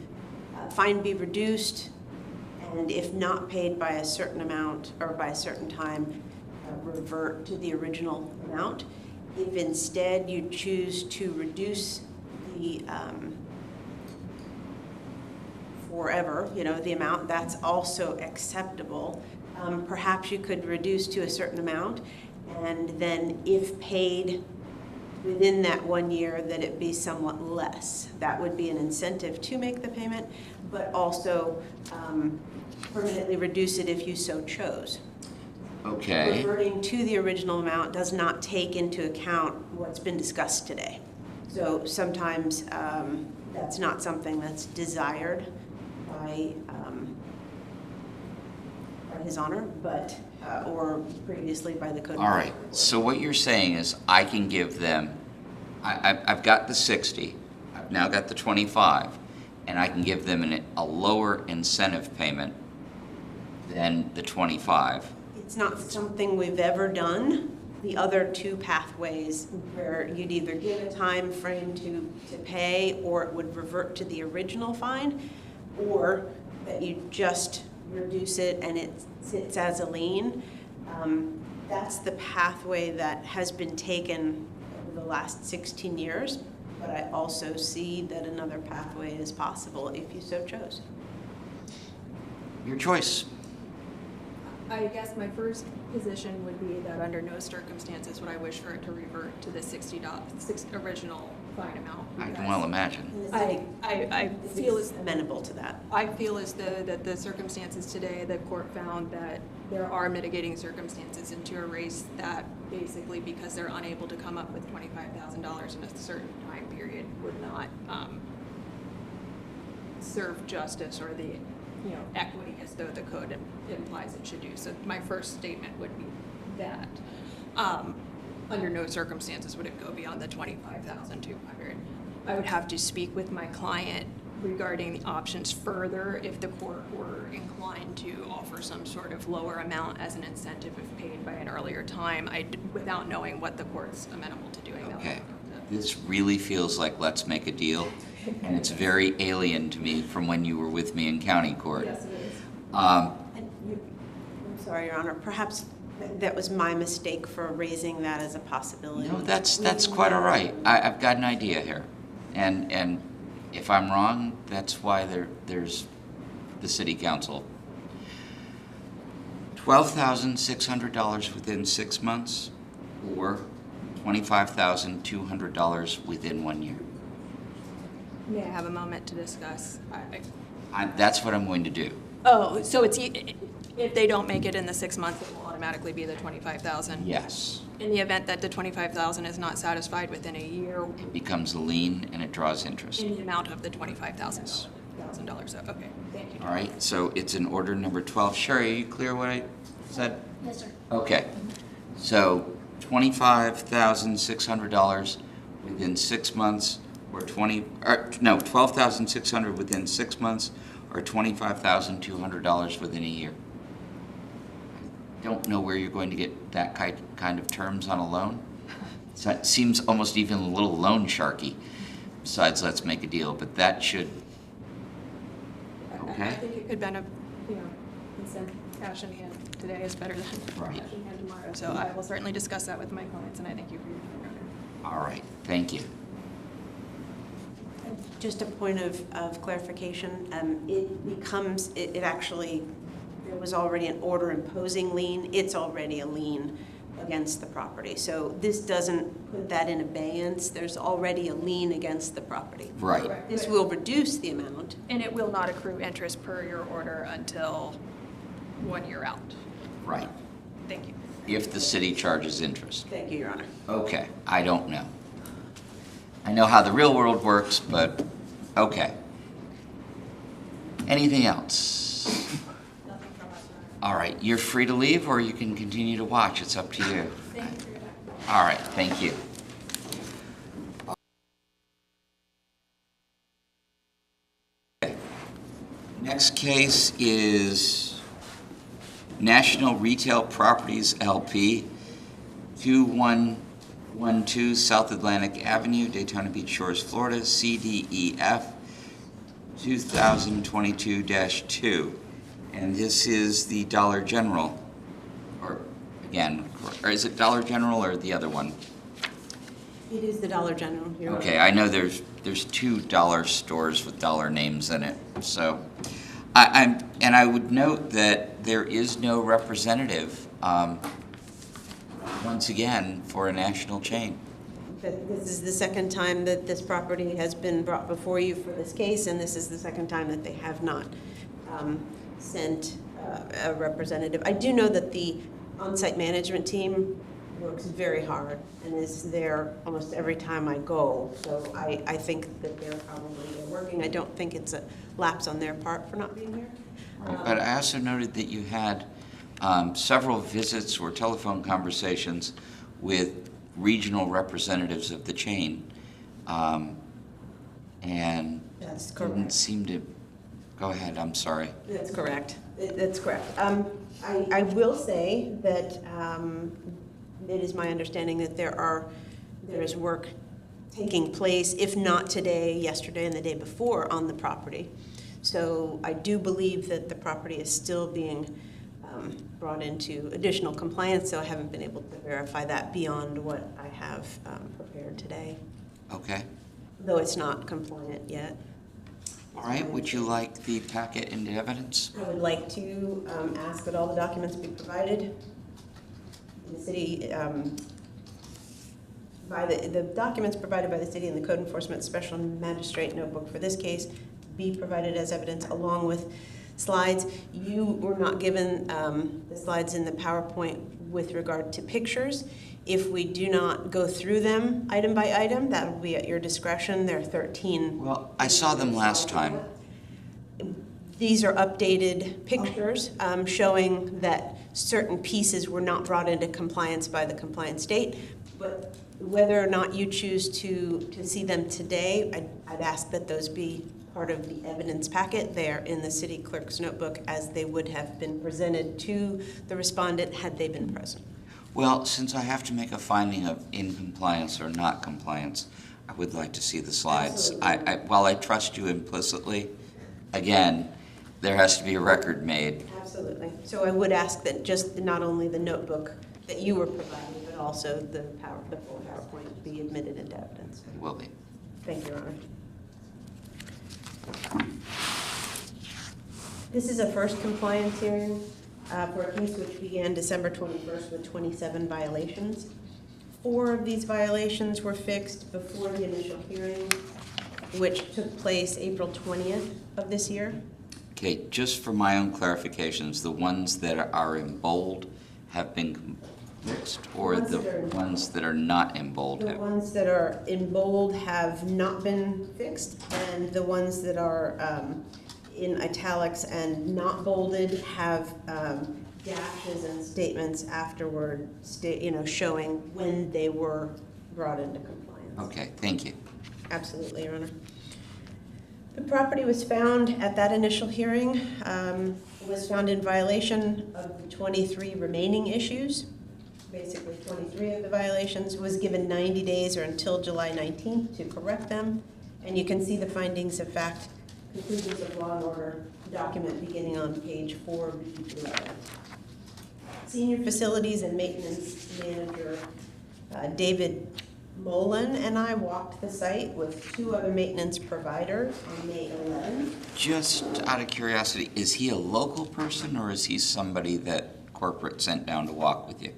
fine be reduced, and if not paid by a certain amount or by a certain time, revert to the original amount. If instead you choose to reduce the forever, the amount, that's also acceptable. Perhaps you could reduce to a certain amount, and then if paid within that 1 year, that it be somewhat less. That would be an incentive to make the payment, but also permanently reduce it if you so chose. Okay. Reverting to the original amount does not take into account what's been discussed today. So sometimes that's not something that's desired by His Honor, but, or previously by the code. All right, so what you're saying is I can give them, I've got the 60, I've now got the 25, and I can give them a lower incentive payment than the 25. It's not something we've ever done. The other two pathways where you'd either give a time frame to pay, or it would revert to the original fine, or that you just reduce it and it sits as a lien. That's the pathway that has been taken over the last 16 years, but I also see that another pathway is possible if you so chose. Your choice. I guess my first position would be that under no circumstances would I wish for it to revert to the $60 original fine amount. I can well imagine. I feel as amenable to that. I feel as though that the circumstances today, the court found that there are mitigating circumstances, and to erase that basically because they're unable to come up with $25,000 in a certain time period would not serve justice or the equity as though the code implies it should do. So my first statement would be that under no circumstances would it go beyond the $25,200. I would have to speak with my client regarding the options further if the court were inclined to offer some sort of lower amount as an incentive if paid by an earlier time, without knowing what the court's amenable to doing. Okay. This really feels like let's make a deal, and it's very alien to me from when you were with me in county court. Yes, it is. I'm sorry, Your Honor, perhaps that was my mistake for raising that as a possibility. No, that's quite all right. I've got an idea here, and if I'm wrong, that's why there's the city council. $12,600 within 6 months, or $25,200 within 1 year. May I have a moment to discuss? That's what I'm going to do. Oh, so it's if they don't make it in the 6 months, it will automatically be the 25,000. Yes. In the event that the 25,000 is not satisfied within a year, It becomes a lien and it draws interest. in the amount of the $25,000. So, okay, thank you. All right, so it's in order number 12. Sherry, are you clear what I said? Yes, sir. Okay. So $25,600 within 6 months, or $12,600 within 6 months, or $25,200 within a year. I don't know where you're going to get that kind of terms on a loan. So it seems almost even a little loan sharky. Besides, let's make a deal, but that should. I Okay. think it could benefit, consent cash in hand today is better than Right. cash in hand tomorrow. So I will certainly discuss that with my clients, and I thank you for your time. All right, thank you. Just a point of clarification, it actually, there was already an order imposing lien, it's already a lien against the property. So this doesn't put that in abeyance, there's already a lien against the property. Right. This will reduce the amount. And it will not accrue interest per your order until 1 year out. Right. Thank you. If the city charges interest. Thank you, Your Honor. Okay, I don't know. I know how the real world works, but okay. Anything else? Nothing from us, Your Honor. All right, you're free to leave, or you can continue to watch. It's up to you. Thank you for your time. All right, thank you. Okay. Next case is National Retail Properties LP, 2112 South Atlantic Avenue, Daytona Beach Shores, Florida, CDEF 2022-2. And this is the Dollar General, or again, or is it Dollar General or the other one? It is the Dollar General, Your Honor. Okay, I know there's two dollar stores with dollar names in it, so. I would note that there is no representative, once again, for a national chain. But this is the second time that this property has been brought before you for this case, and this is the second time that they have not sent a representative. I do know that the on-site management team works very hard and is there almost every time I go. So I think that they're working. I don't think it's a lapse on their part for not being here. But I also noted that you had several visits or telephone conversations with regional representatives of the chain, and That's didn't correct. seem to, go ahead, I'm sorry. That's correct. That's correct. I will say that it is my understanding that there is work taking place, if not today, yesterday, and the day before on the property. So I do believe that the property is still being brought into additional compliance, so I haven't been able to verify that beyond what I have prepared today, Okay. though it's not compliant yet. All right, would you like the packet into evidence? I would like to ask that all the documents be provided. The city, by the documents provided by the city and the Code Enforcement Special Magistrate notebook for this case be provided as evidence along with slides. You were not given the slides in the PowerPoint with regard to pictures. If we do not go through them item by item, that will be at your discretion. There are 13. Well, I saw them last time. These are updated pictures showing that certain pieces were not brought into compliance by the compliance date. But whether or not you choose to see them today, I'd ask that those be part of the evidence packet. They are in the city clerk's notebook as they would have been presented to the respondent had they been present. Well, since I have to make a finding of in compliance or not compliance, I would like to see the slides. While I trust you implicitly, again, there has to be a record made. Absolutely. So I would ask that just not only the notebook that you were provided, but also the full PowerPoint be admitted into evidence. Will be. Thank you, Your Honor. This is a first compliance hearing for a case which began December 21st with 27 violations. 4 of these violations were fixed before the initial hearing, which took place April 20th of this year. Okay, just for my own clarifications, the ones that are in bold have been fixed, or the ones that are not in bold The have? ones that are in bold have not been fixed, and the ones that are in italics and not bolded have dashes and statements afterward, showing when they were brought into compliance. Okay, thank you. Absolutely, Your Honor. The property was found at that initial hearing, was found in violation of the 23 remaining issues. Basically, 23 of the violations, was given 90 days or until July 19th to correct them. And you can see the findings of fact, conclusions of law and order document beginning on page 4 of the document. Senior Facilities and Maintenance Manager David Mullen and I walked the site with 2 other maintenance providers on May 11th. Just out of curiosity, is he a local person or is he somebody that corporate sent down to walk with you?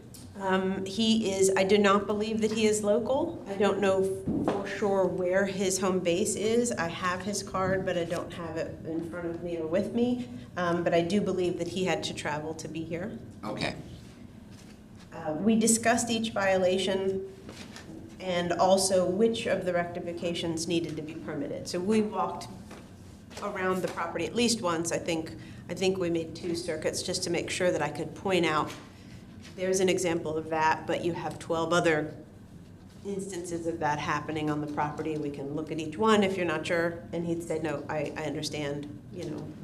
He is, I do not believe that he is local. I don't know for sure where his home base is. I have his card, but I don't have it in front of me or with me. But I do believe that he had to travel to be here. Okay. We discussed each violation and also which of the rectifications needed to be permitted. So we walked around the property at least once. I think we made 2 circuits just to make sure that I could point out there's an example of that, but you have 12 other instances of that happening on the property. We can look at each one if you're not sure. And he'd say, no, I understand,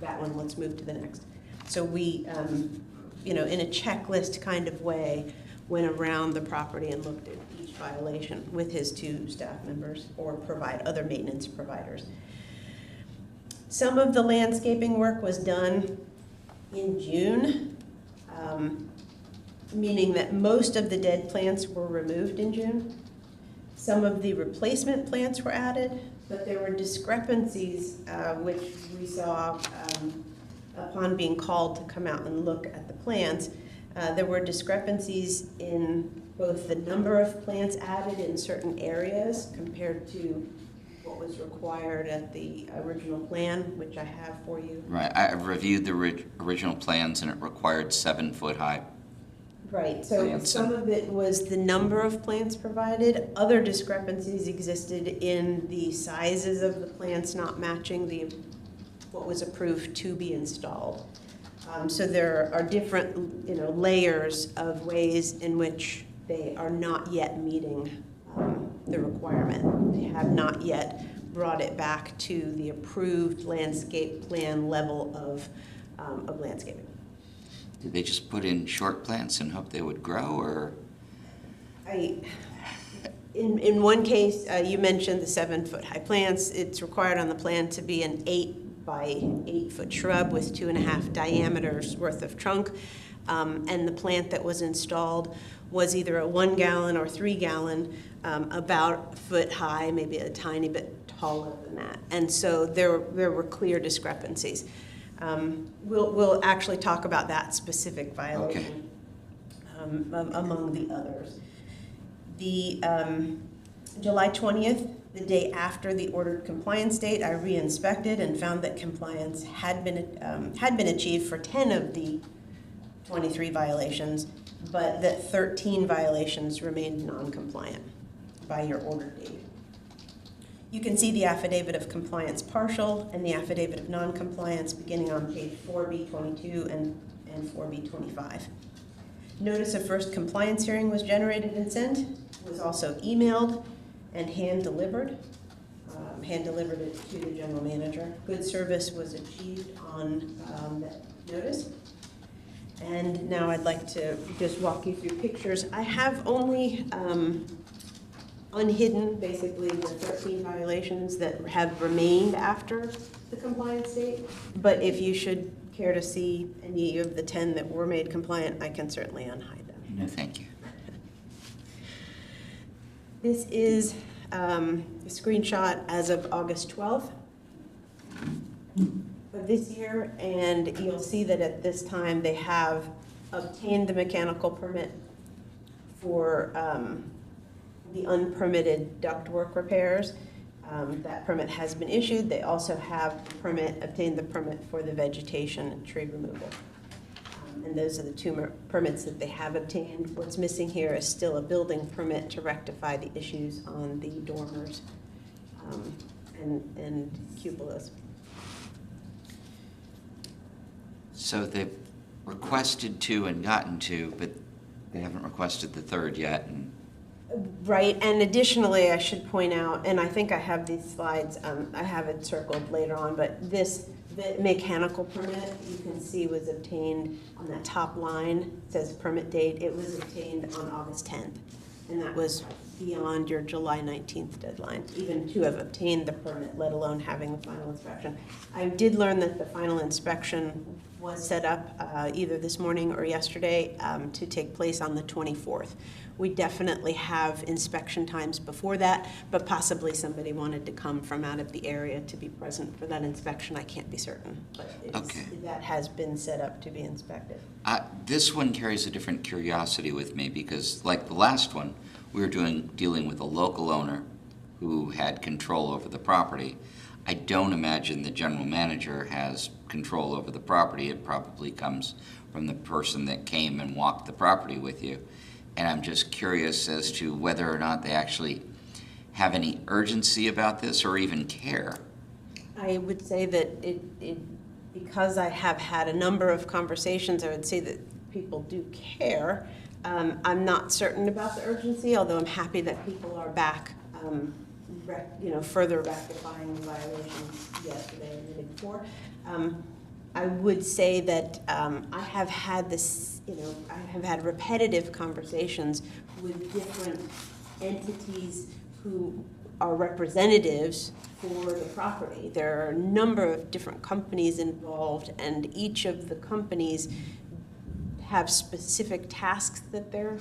that one, let's move to the next. So we, in a checklist kind of way, went around the property and looked at each violation with his 2 staff members or other maintenance providers. Some of the landscaping work was done in June, meaning that most of the dead plants were removed in June. Some of the replacement plants were added, but there were discrepancies which we saw upon being called to come out and look at the plants. There were discrepancies in both the number of plants added in certain areas compared to what was required at the original plan, which I have for you. Right, I've reviewed the original plans and it required 7-foot high. Right, so Plants. some of it was the number of plants provided. Other discrepancies existed in the sizes of the plants not matching what was approved to be installed. So there are different, layers of ways in which they are not yet meeting the requirement. They have not yet brought it back to the approved landscape plan level of landscaping. Did they just put in short plants and hope they would grow, or? In one case, you mentioned the 7-foot high plants. It's required on the plan to be an 8 by 8 foot shrub with 2.5 diameters worth of trunk. And the plant that was installed was either a 1 gallon or 3 gallon, about a foot high, maybe a tiny bit taller than that. And so there were clear discrepancies. We'll actually talk about that specific violation among the others. The July 20th, the day after the ordered compliance date, I re-inspected and found that compliance had been achieved for 10 of the 23 violations, but that 13 violations remained non-compliant by your order date. You can see the affidavit of compliance partial and the affidavit of non-compliance beginning on page 4B22 and 4B25. Notice of first compliance hearing was generated and sent, was also emailed and hand-delivered. Hand-delivered it to the general manager. Good service was achieved on that notice. And now I'd like to just walk you through pictures. I have only unhidden, basically, the 13 violations that have remained after the compliance date. But if you should care to see any of the 10 that were made compliant, I can certainly unhide them. No, thank you. This is a screenshot as of August 12th of this year, and you'll see that at this time they have obtained the mechanical permit for the unpermitted ductwork repairs. That permit has been issued. They also have obtained the permit for the vegetation and tree removal. And those are the 2 permits that they have obtained. What's missing here is still a building permit to rectify the issues on the dormers and cupolas. So they've requested 2 and gotten 2, but they haven't requested the 3rd yet. And Right, and additionally, I should point out, and I think I have these slides, I have it circled later on, but the mechanical permit, you can see, was obtained on that top line. It says permit date. It was obtained on August 10th, and that was beyond your July 19th deadline, even to have obtained the permit, let alone having the final inspection. I did learn that the final inspection was set up either this morning or yesterday to take place on the 24th. We definitely have inspection times before that, but possibly somebody wanted to come from out of the area to be present for that inspection. I can't be certain, but Okay. that has been set up to be inspected. This one carries a different curiosity with me because, like the last one, we were dealing with a local owner who had control over the property. I don't imagine the general manager has control over the property. It probably comes from the person that came and walked the property with you. And I'm just curious as to whether or not they actually have any urgency about this or even care. I would say that because I have had a number of conversations, I would say that people do care. I'm not certain about the urgency, although I'm happy that people are back, further rectifying violations yesterday and the day before. I would say that I have had I have had repetitive conversations with different entities who are representatives for the property. There are a number of different companies involved, and each of the companies have specific tasks that they're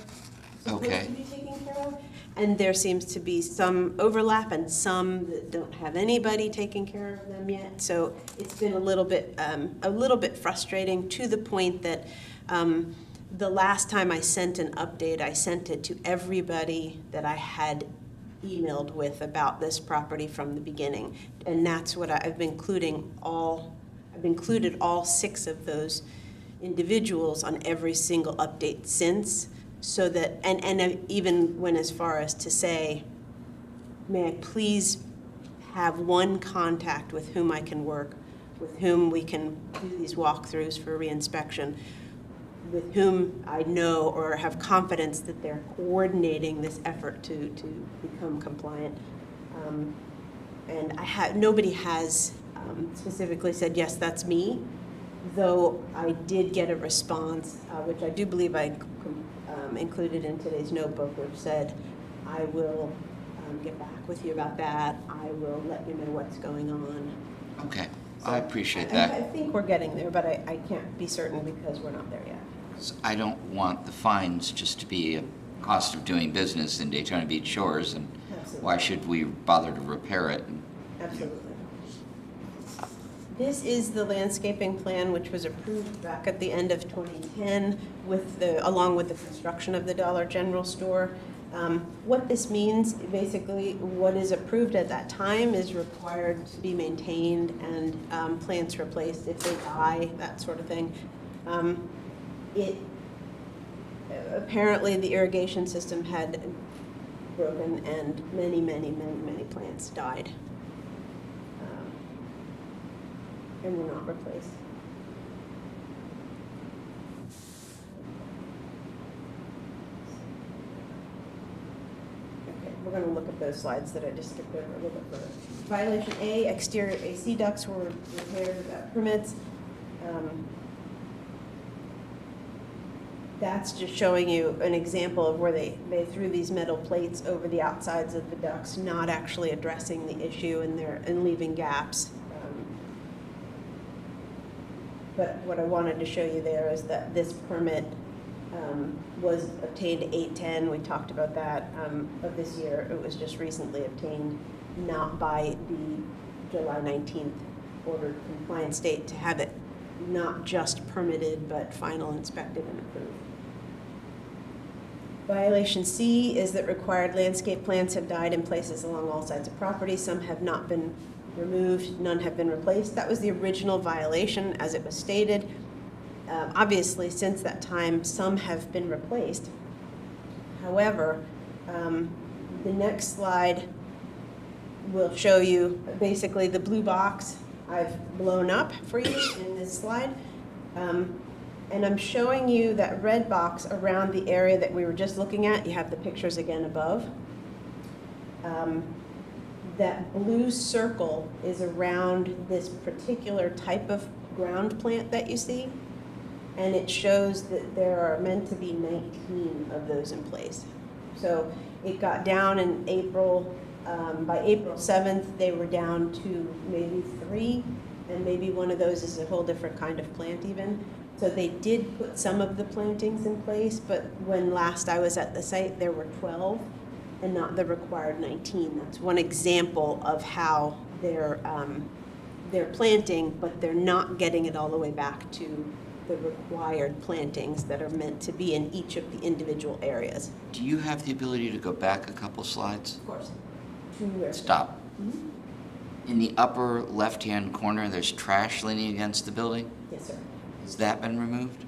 supposed to be taking care of. And there seems to be some overlap and some that don't have anybody taking care of them yet. So it's been a little bit frustrating, to the point that the last time I sent an update, I sent it to everybody that I had emailed with about this property from the beginning. And that's what I've included all 6 of those individuals on every single update since. So that, and I even went as far as to say, may I please have one contact with whom I can work, with whom we can do these walkthroughs for reinspection, with whom I know or have confidence that they're coordinating this effort to become compliant. And nobody has specifically said, yes, that's me, though I did get a response, which I do believe I included in today's notebook, which said, I will get back with you about that. I will let you know what's going on. Okay, So I appreciate I that. think we're getting there, but I can't be certain because we're not there yet. I don't want the fines just to be a cost of doing business in Daytona Beach Shores, and Absolutely. why should we bother to repair it? Absolutely. This is the landscaping plan, which was approved back at the end of 2010 along with the construction of the Dollar General store. What this means, basically, what is approved at that time is required to be maintained and plants replaced if they die, that sort of thing. Apparently the irrigation system had broken and many plants died. And were not replaced. Okay, we're going to look at those slides that I just skipped over a little bit further. Violation A, exterior AC ducts were repaired without permits. That's just showing you an example of where they threw these metal plates over the outsides of the ducts, not actually addressing the issue and leaving gaps. But what I wanted to show you there is that this permit was obtained 8/10. We talked about that of this year. It was just recently obtained, not by the July 19th ordered compliance date, to have it not just permitted but final inspected and approved. Violation C is that required landscape plants have died in places along all sides of property. Some have not been removed, none have been replaced. That was the original violation as it was stated. Obviously, since that time, some have been replaced. However, the next slide will show you basically the blue box I've blown up for you in this slide. And I'm showing you that red box around the area that we were just looking at. You have the pictures again above. That blue circle is around this particular type of ground plant that you see, and it shows that there are meant to be 19 of those in place. So it got down in April. By April 7th, they were down to maybe 3, and maybe one of those is a whole different kind of plant even. So they did put some of the plantings in place, but when last I was at the site, there were 12 and not the required 19. That's one example of how they're planting, but they're not getting it all the way back to the required plantings that are meant to be in each of the individual areas. Do you have the ability to go back a couple slides? Of course. To where? Stop. In the upper left-hand corner, there's trash leaning against the building. Yes, sir. Has that been removed?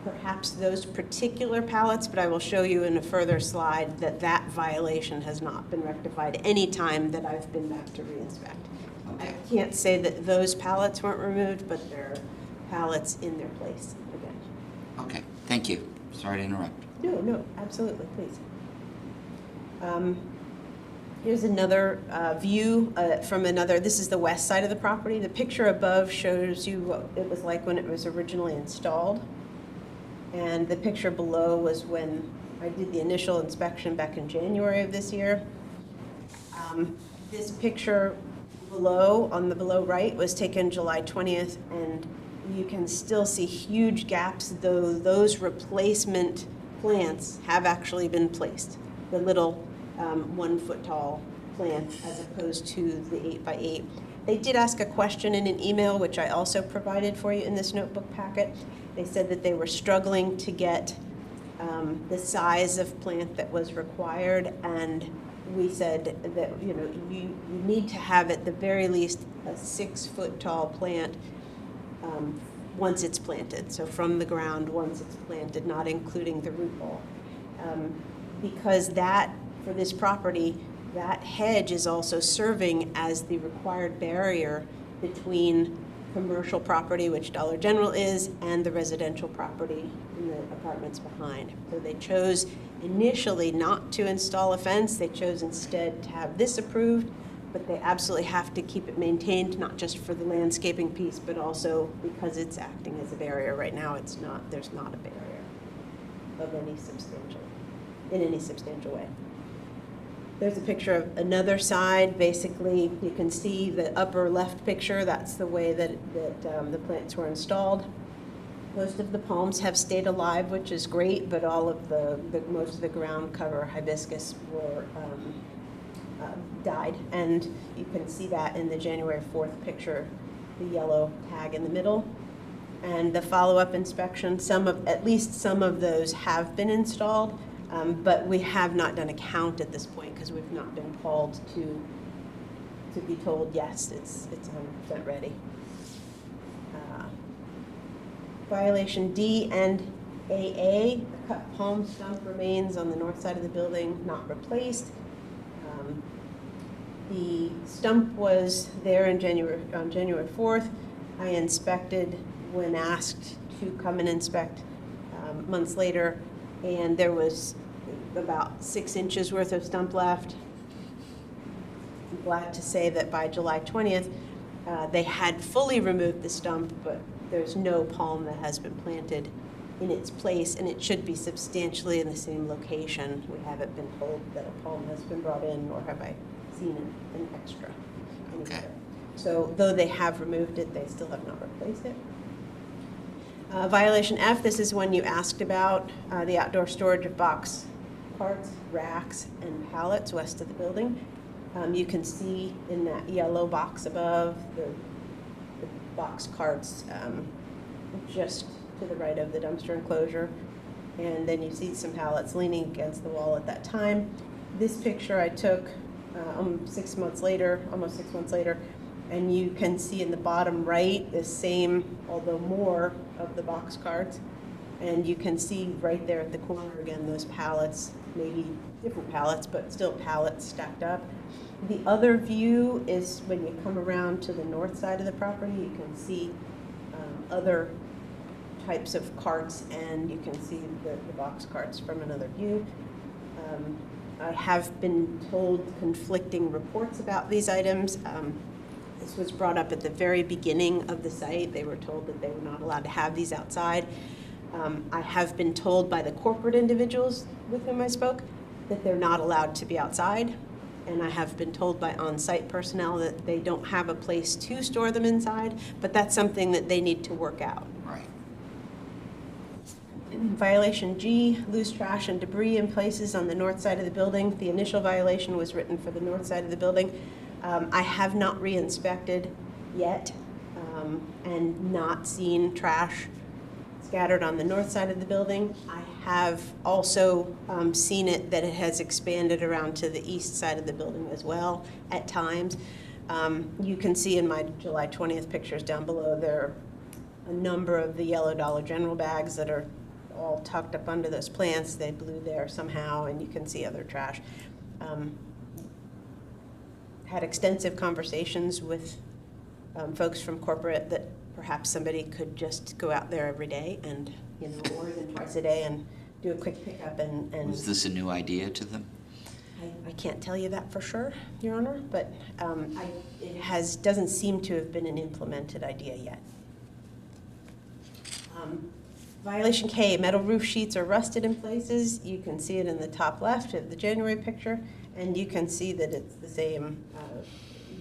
Perhaps those particular pallets, but I will show you in a further slide that that violation has not been rectified any time that I've been back to re-inspect. Okay. I can't say that those pallets weren't removed, but there are pallets in their place again. Okay, thank you. Sorry to interrupt. No, absolutely, please. Here's another view from another, this is the west side of the property. The picture above shows you what it was like when it was originally installed. And the picture below was when I did the initial inspection back in January of this year. This picture below, on the below right, was taken July 20th, and you can still see huge gaps, though those replacement plants have actually been placed. The little 1 foot tall plant as opposed to the 8x8. They did ask a question in an email, which I also provided for you in this notebook packet. They said that they were struggling to get the size of plant that was required, and we said that you need to have at the very least a 6 foot tall plant once it's planted. So from the ground once it's planted, not including the root ball, because that for this property, that hedge is also serving as the required barrier between commercial property, which Dollar General is, and the residential property in the apartments behind. So they chose initially not to install a fence. They chose instead to have this approved, but they absolutely have to keep it maintained, not just for the landscaping piece, but also because it's acting as a barrier. Right now, there's not a barrier of any substantial way. There's a picture of another side. Basically, you can see the upper left picture. That's the way that the plants were installed. Most of the palms have stayed alive, which is great, but all of most of the ground cover hibiscus were died, and you can see that in the January 4th picture, the yellow tag in the middle. And the follow-up inspection, at least some of those have been installed. But we have not done a count at this point because we've not been called to be told, yes, it's 100% ready. Violation D and AA, the cut palm stump remains on the north side of the building, not replaced. The stump was there on January 4th. I inspected when asked to come and inspect months later, and there was about 6 inches worth of stump left. I'm glad to say that by July 20th, they had fully removed the stump, but there's no palm that has been planted in its place, and it should be substantially in the same location. We haven't been told that a palm has been brought in, nor have I seen an extra anywhere. Okay. So though they have removed it, they still have not replaced it. Violation F, this is one you asked about, the outdoor storage of box carts, racks, and pallets west of the building. You can see in that yellow box above the box carts just to the right of the dumpster enclosure. And then you see some pallets leaning against the wall at that time. This picture I took almost 6 months later, and you can see in the bottom right the same, although more, of the box carts. And you can see right there at the corner again those pallets, maybe different pallets, but still pallets stacked up. The other view is when you come around to the north side of the property, you can see other types of carts, and you can see the box carts from another view. I have been told conflicting reports about these items. This was brought up at the very beginning of the site. They were told that they were not allowed to have these outside. I have been told by the corporate individuals with whom I spoke that they're not allowed to be outside. and I have been told by on-site personnel that they don't have a place to store them inside, but that's something that they need to work out. Right. Violation G, loose trash and debris in places on the north side of the building. The initial violation was written for the north side of the building. I have not re-inspected yet and not seen trash scattered on the north side of the building. I have also seen it that it has expanded around to the east side of the building as well at times. You can see in my July 20th pictures down below, there are a number of the yellow Dollar General bags that are all tucked up under those plants. They blew there somehow, and you can see other trash. Had extensive conversations with folks from corporate that perhaps somebody could just go out there every day and, you know, or even twice a day and do a quick pickup and Was this a new idea to them? I can't tell you that for sure, Your Honor, but it doesn't seem to have been an implemented idea yet. Violation K, metal roof sheets are rusted in places. You can see it in the top left of the January picture, and you can see that it's the same,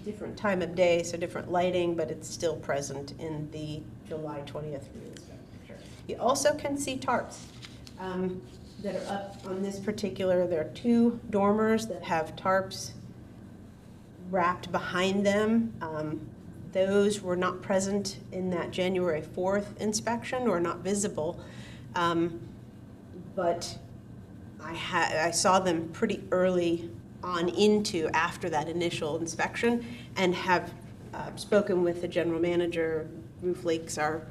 different time of day, so different lighting, but it's still present in the July 20th picture. You also can see tarps that are up on this particular. There are 2 dormers that have tarps wrapped behind them. Those were not present in that January 4th inspection, or not visible, but I saw them pretty early on into after that initial inspection, and have spoken with the general manager. Roof leaks are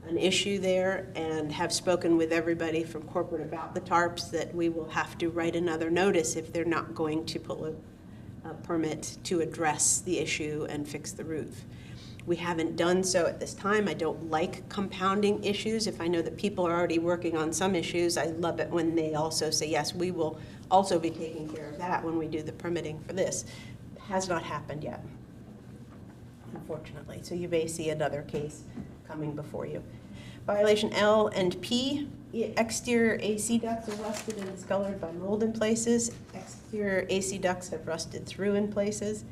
an issue there, and have spoken with everybody from corporate about the tarps, that we will have to write another notice if they're not going to pull a permit to address the issue and fix the roof. We haven't done so at this time. I don't like compounding issues. If I know that people are already working on some issues, I love it when they also say, yes, we will also be taking care of that when we do the permitting for this. It has not happened yet, unfortunately. So you may see another case coming before you. Violation L and P, exterior AC ducts are rusted and discolored by mold in places. Exterior AC ducts have rusted through in places.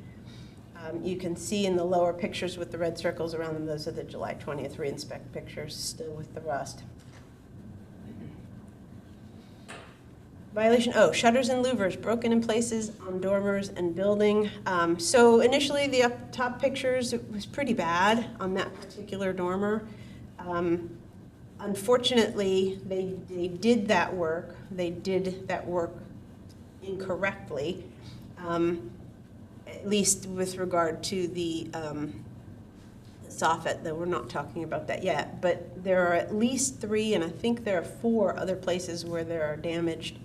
You can see in the lower pictures with the red circles around them, those are the July 20th re-inspect pictures, still with the rust. Violation O, shutters and louvers broken in places on dormers and building. So initially, the up top pictures, it was pretty bad on that particular dormer. Unfortunately, they did that work. They did that work incorrectly, at least with regard to the soffit, though we're not talking about that yet. But there are at least 3, and I think there are 4 other places where there are damaged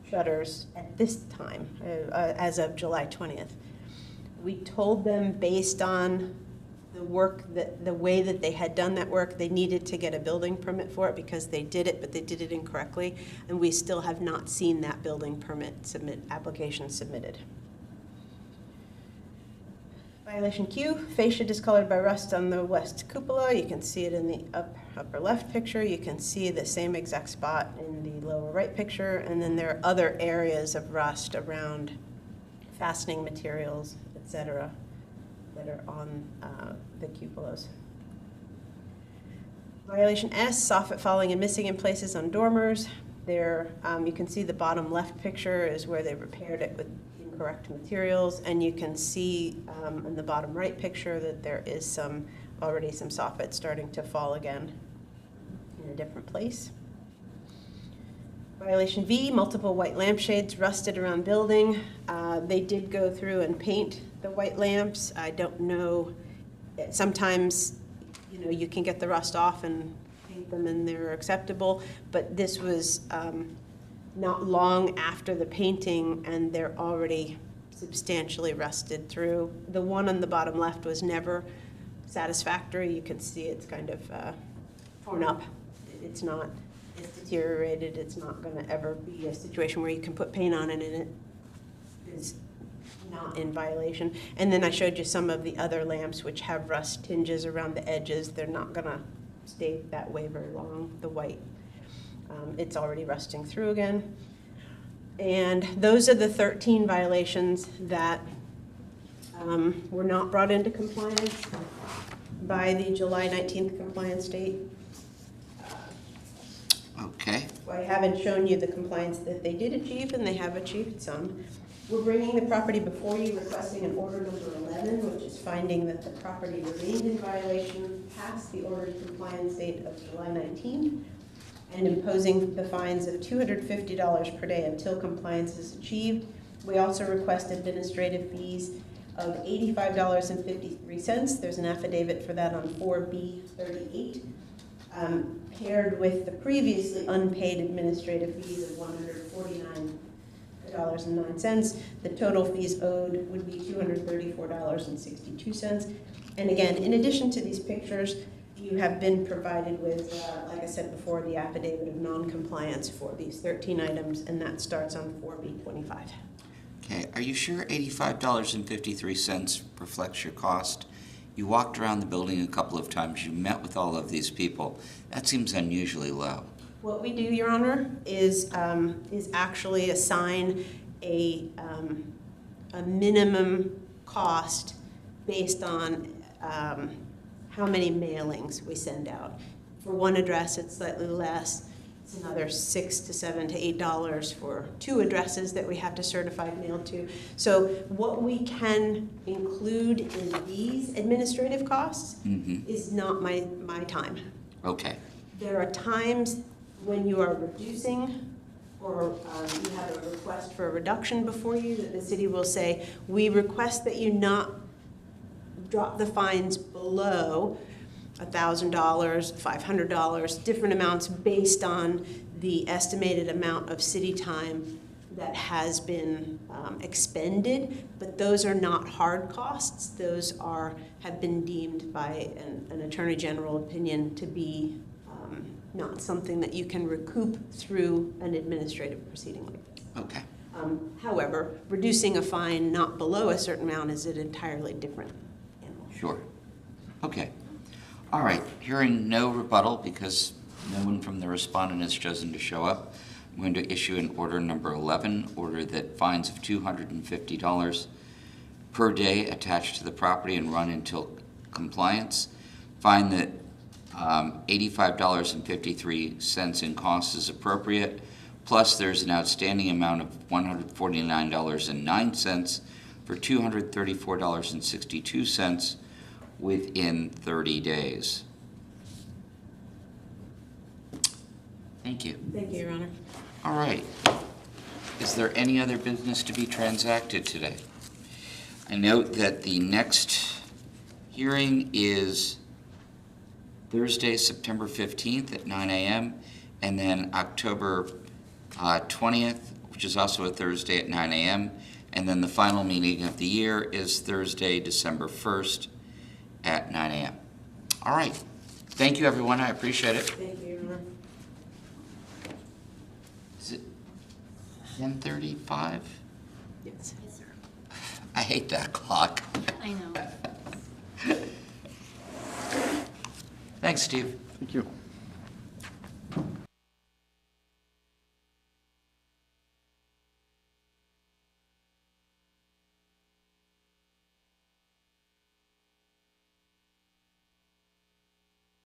shutters at this time, as of July 20th. We told them, based on the work, the way that they had done that work, they needed to get a building permit for it, because they did it, but they did it incorrectly, and we still have not seen that building permit application submitted. Violation Q, fascia discolored by rust on the west cupola. You can see it in the upper left picture. You can see the same exact spot in the lower right picture. And then there are other areas of rust around fastening materials, etc., that are on the cupolas. Violation S, soffit falling and missing in places on dormers. There, you can see the bottom left picture is where they repaired it with incorrect materials, and you can see in the bottom right picture that there is already some soffit starting to fall again in a different place. Violation V, multiple white lampshades rusted around building. They did go through and paint the white lamps. I don't know, sometimes, you know, you can get the rust off and paint them and they're acceptable, but this was not long after the painting, and they're already substantially rusted through. The one on the bottom left was never satisfactory. You can see it's kind of torn up. It's deteriorated. It's not going to ever be a situation where you can put paint on it and it is not in violation. And then I showed you some of the other lamps which have rust tinges around the edges. They're not going to stay that way very long, the white. It's already rusting through again. And those are the 13 violations that were not brought into compliance by the July 19th compliance date. Okay, I haven't shown you the compliance that they did achieve, and they have achieved some. We're bringing the property before you requesting an order number 11, which is finding that the property remained in violation past the ordered compliance date of July 19th, and imposing the fines of $250 per day until compliance is achieved. We also request administrative fees of $85.53. There's an affidavit for that on 4B38. Paired with the previously unpaid administrative fees of $149.09. The total fees owed would be $234.62. And again, in addition to these pictures, you have been provided with, like I said before, the affidavit of non-compliance for these 13 items, and that starts on 4B25. okay. Are you sure $85.53 reflects your cost? You walked around the building a couple of times. You met with all of these people. That seems unusually low. What we do, Your Honor, is actually assign a minimum cost based on how many mailings we send out. For one address, it's slightly less. It's another $6 to $7 to $8 for 2 addresses that we have to certified mail to. So what we can include in these administrative costs is not my time. Okay, There are times when you are reducing or you have a request for a reduction before you that the city will say, we request that you not drop the fines below $1,000, $500, different amounts based on the estimated amount of city time that has been expended, but those are not hard costs. Those have been deemed by an Attorney General opinion to be not something that you can recoup through an administrative proceeding like this. okay. However, reducing a fine not below a certain amount is an entirely different animal. Sure. Okay. All right. Hearing no rebuttal because no one from the respondent has chosen to show up, I'm going to issue an order number 11, order that fines of $250 per day attached to the property and run until compliance. Find that $85.53 in costs is appropriate, plus there's an outstanding amount of $149.09 for $234.62 within 30 days. Thank you. Thank you, Your Honor. All right. Is there any other business to be transacted today? I note that the next hearing is Thursday, September 15th at 9 a.m., and then October 20th, which is also a Thursday at 9 a.m., and then the final meeting of the year is Thursday, December 1st at 9 a.m. All right. Thank you, everyone. I appreciate it. Thank you, Your Honor. Is it 10:35? Yes. Yes, sir. I hate that clock. I know. Thanks, Steve. Thank you.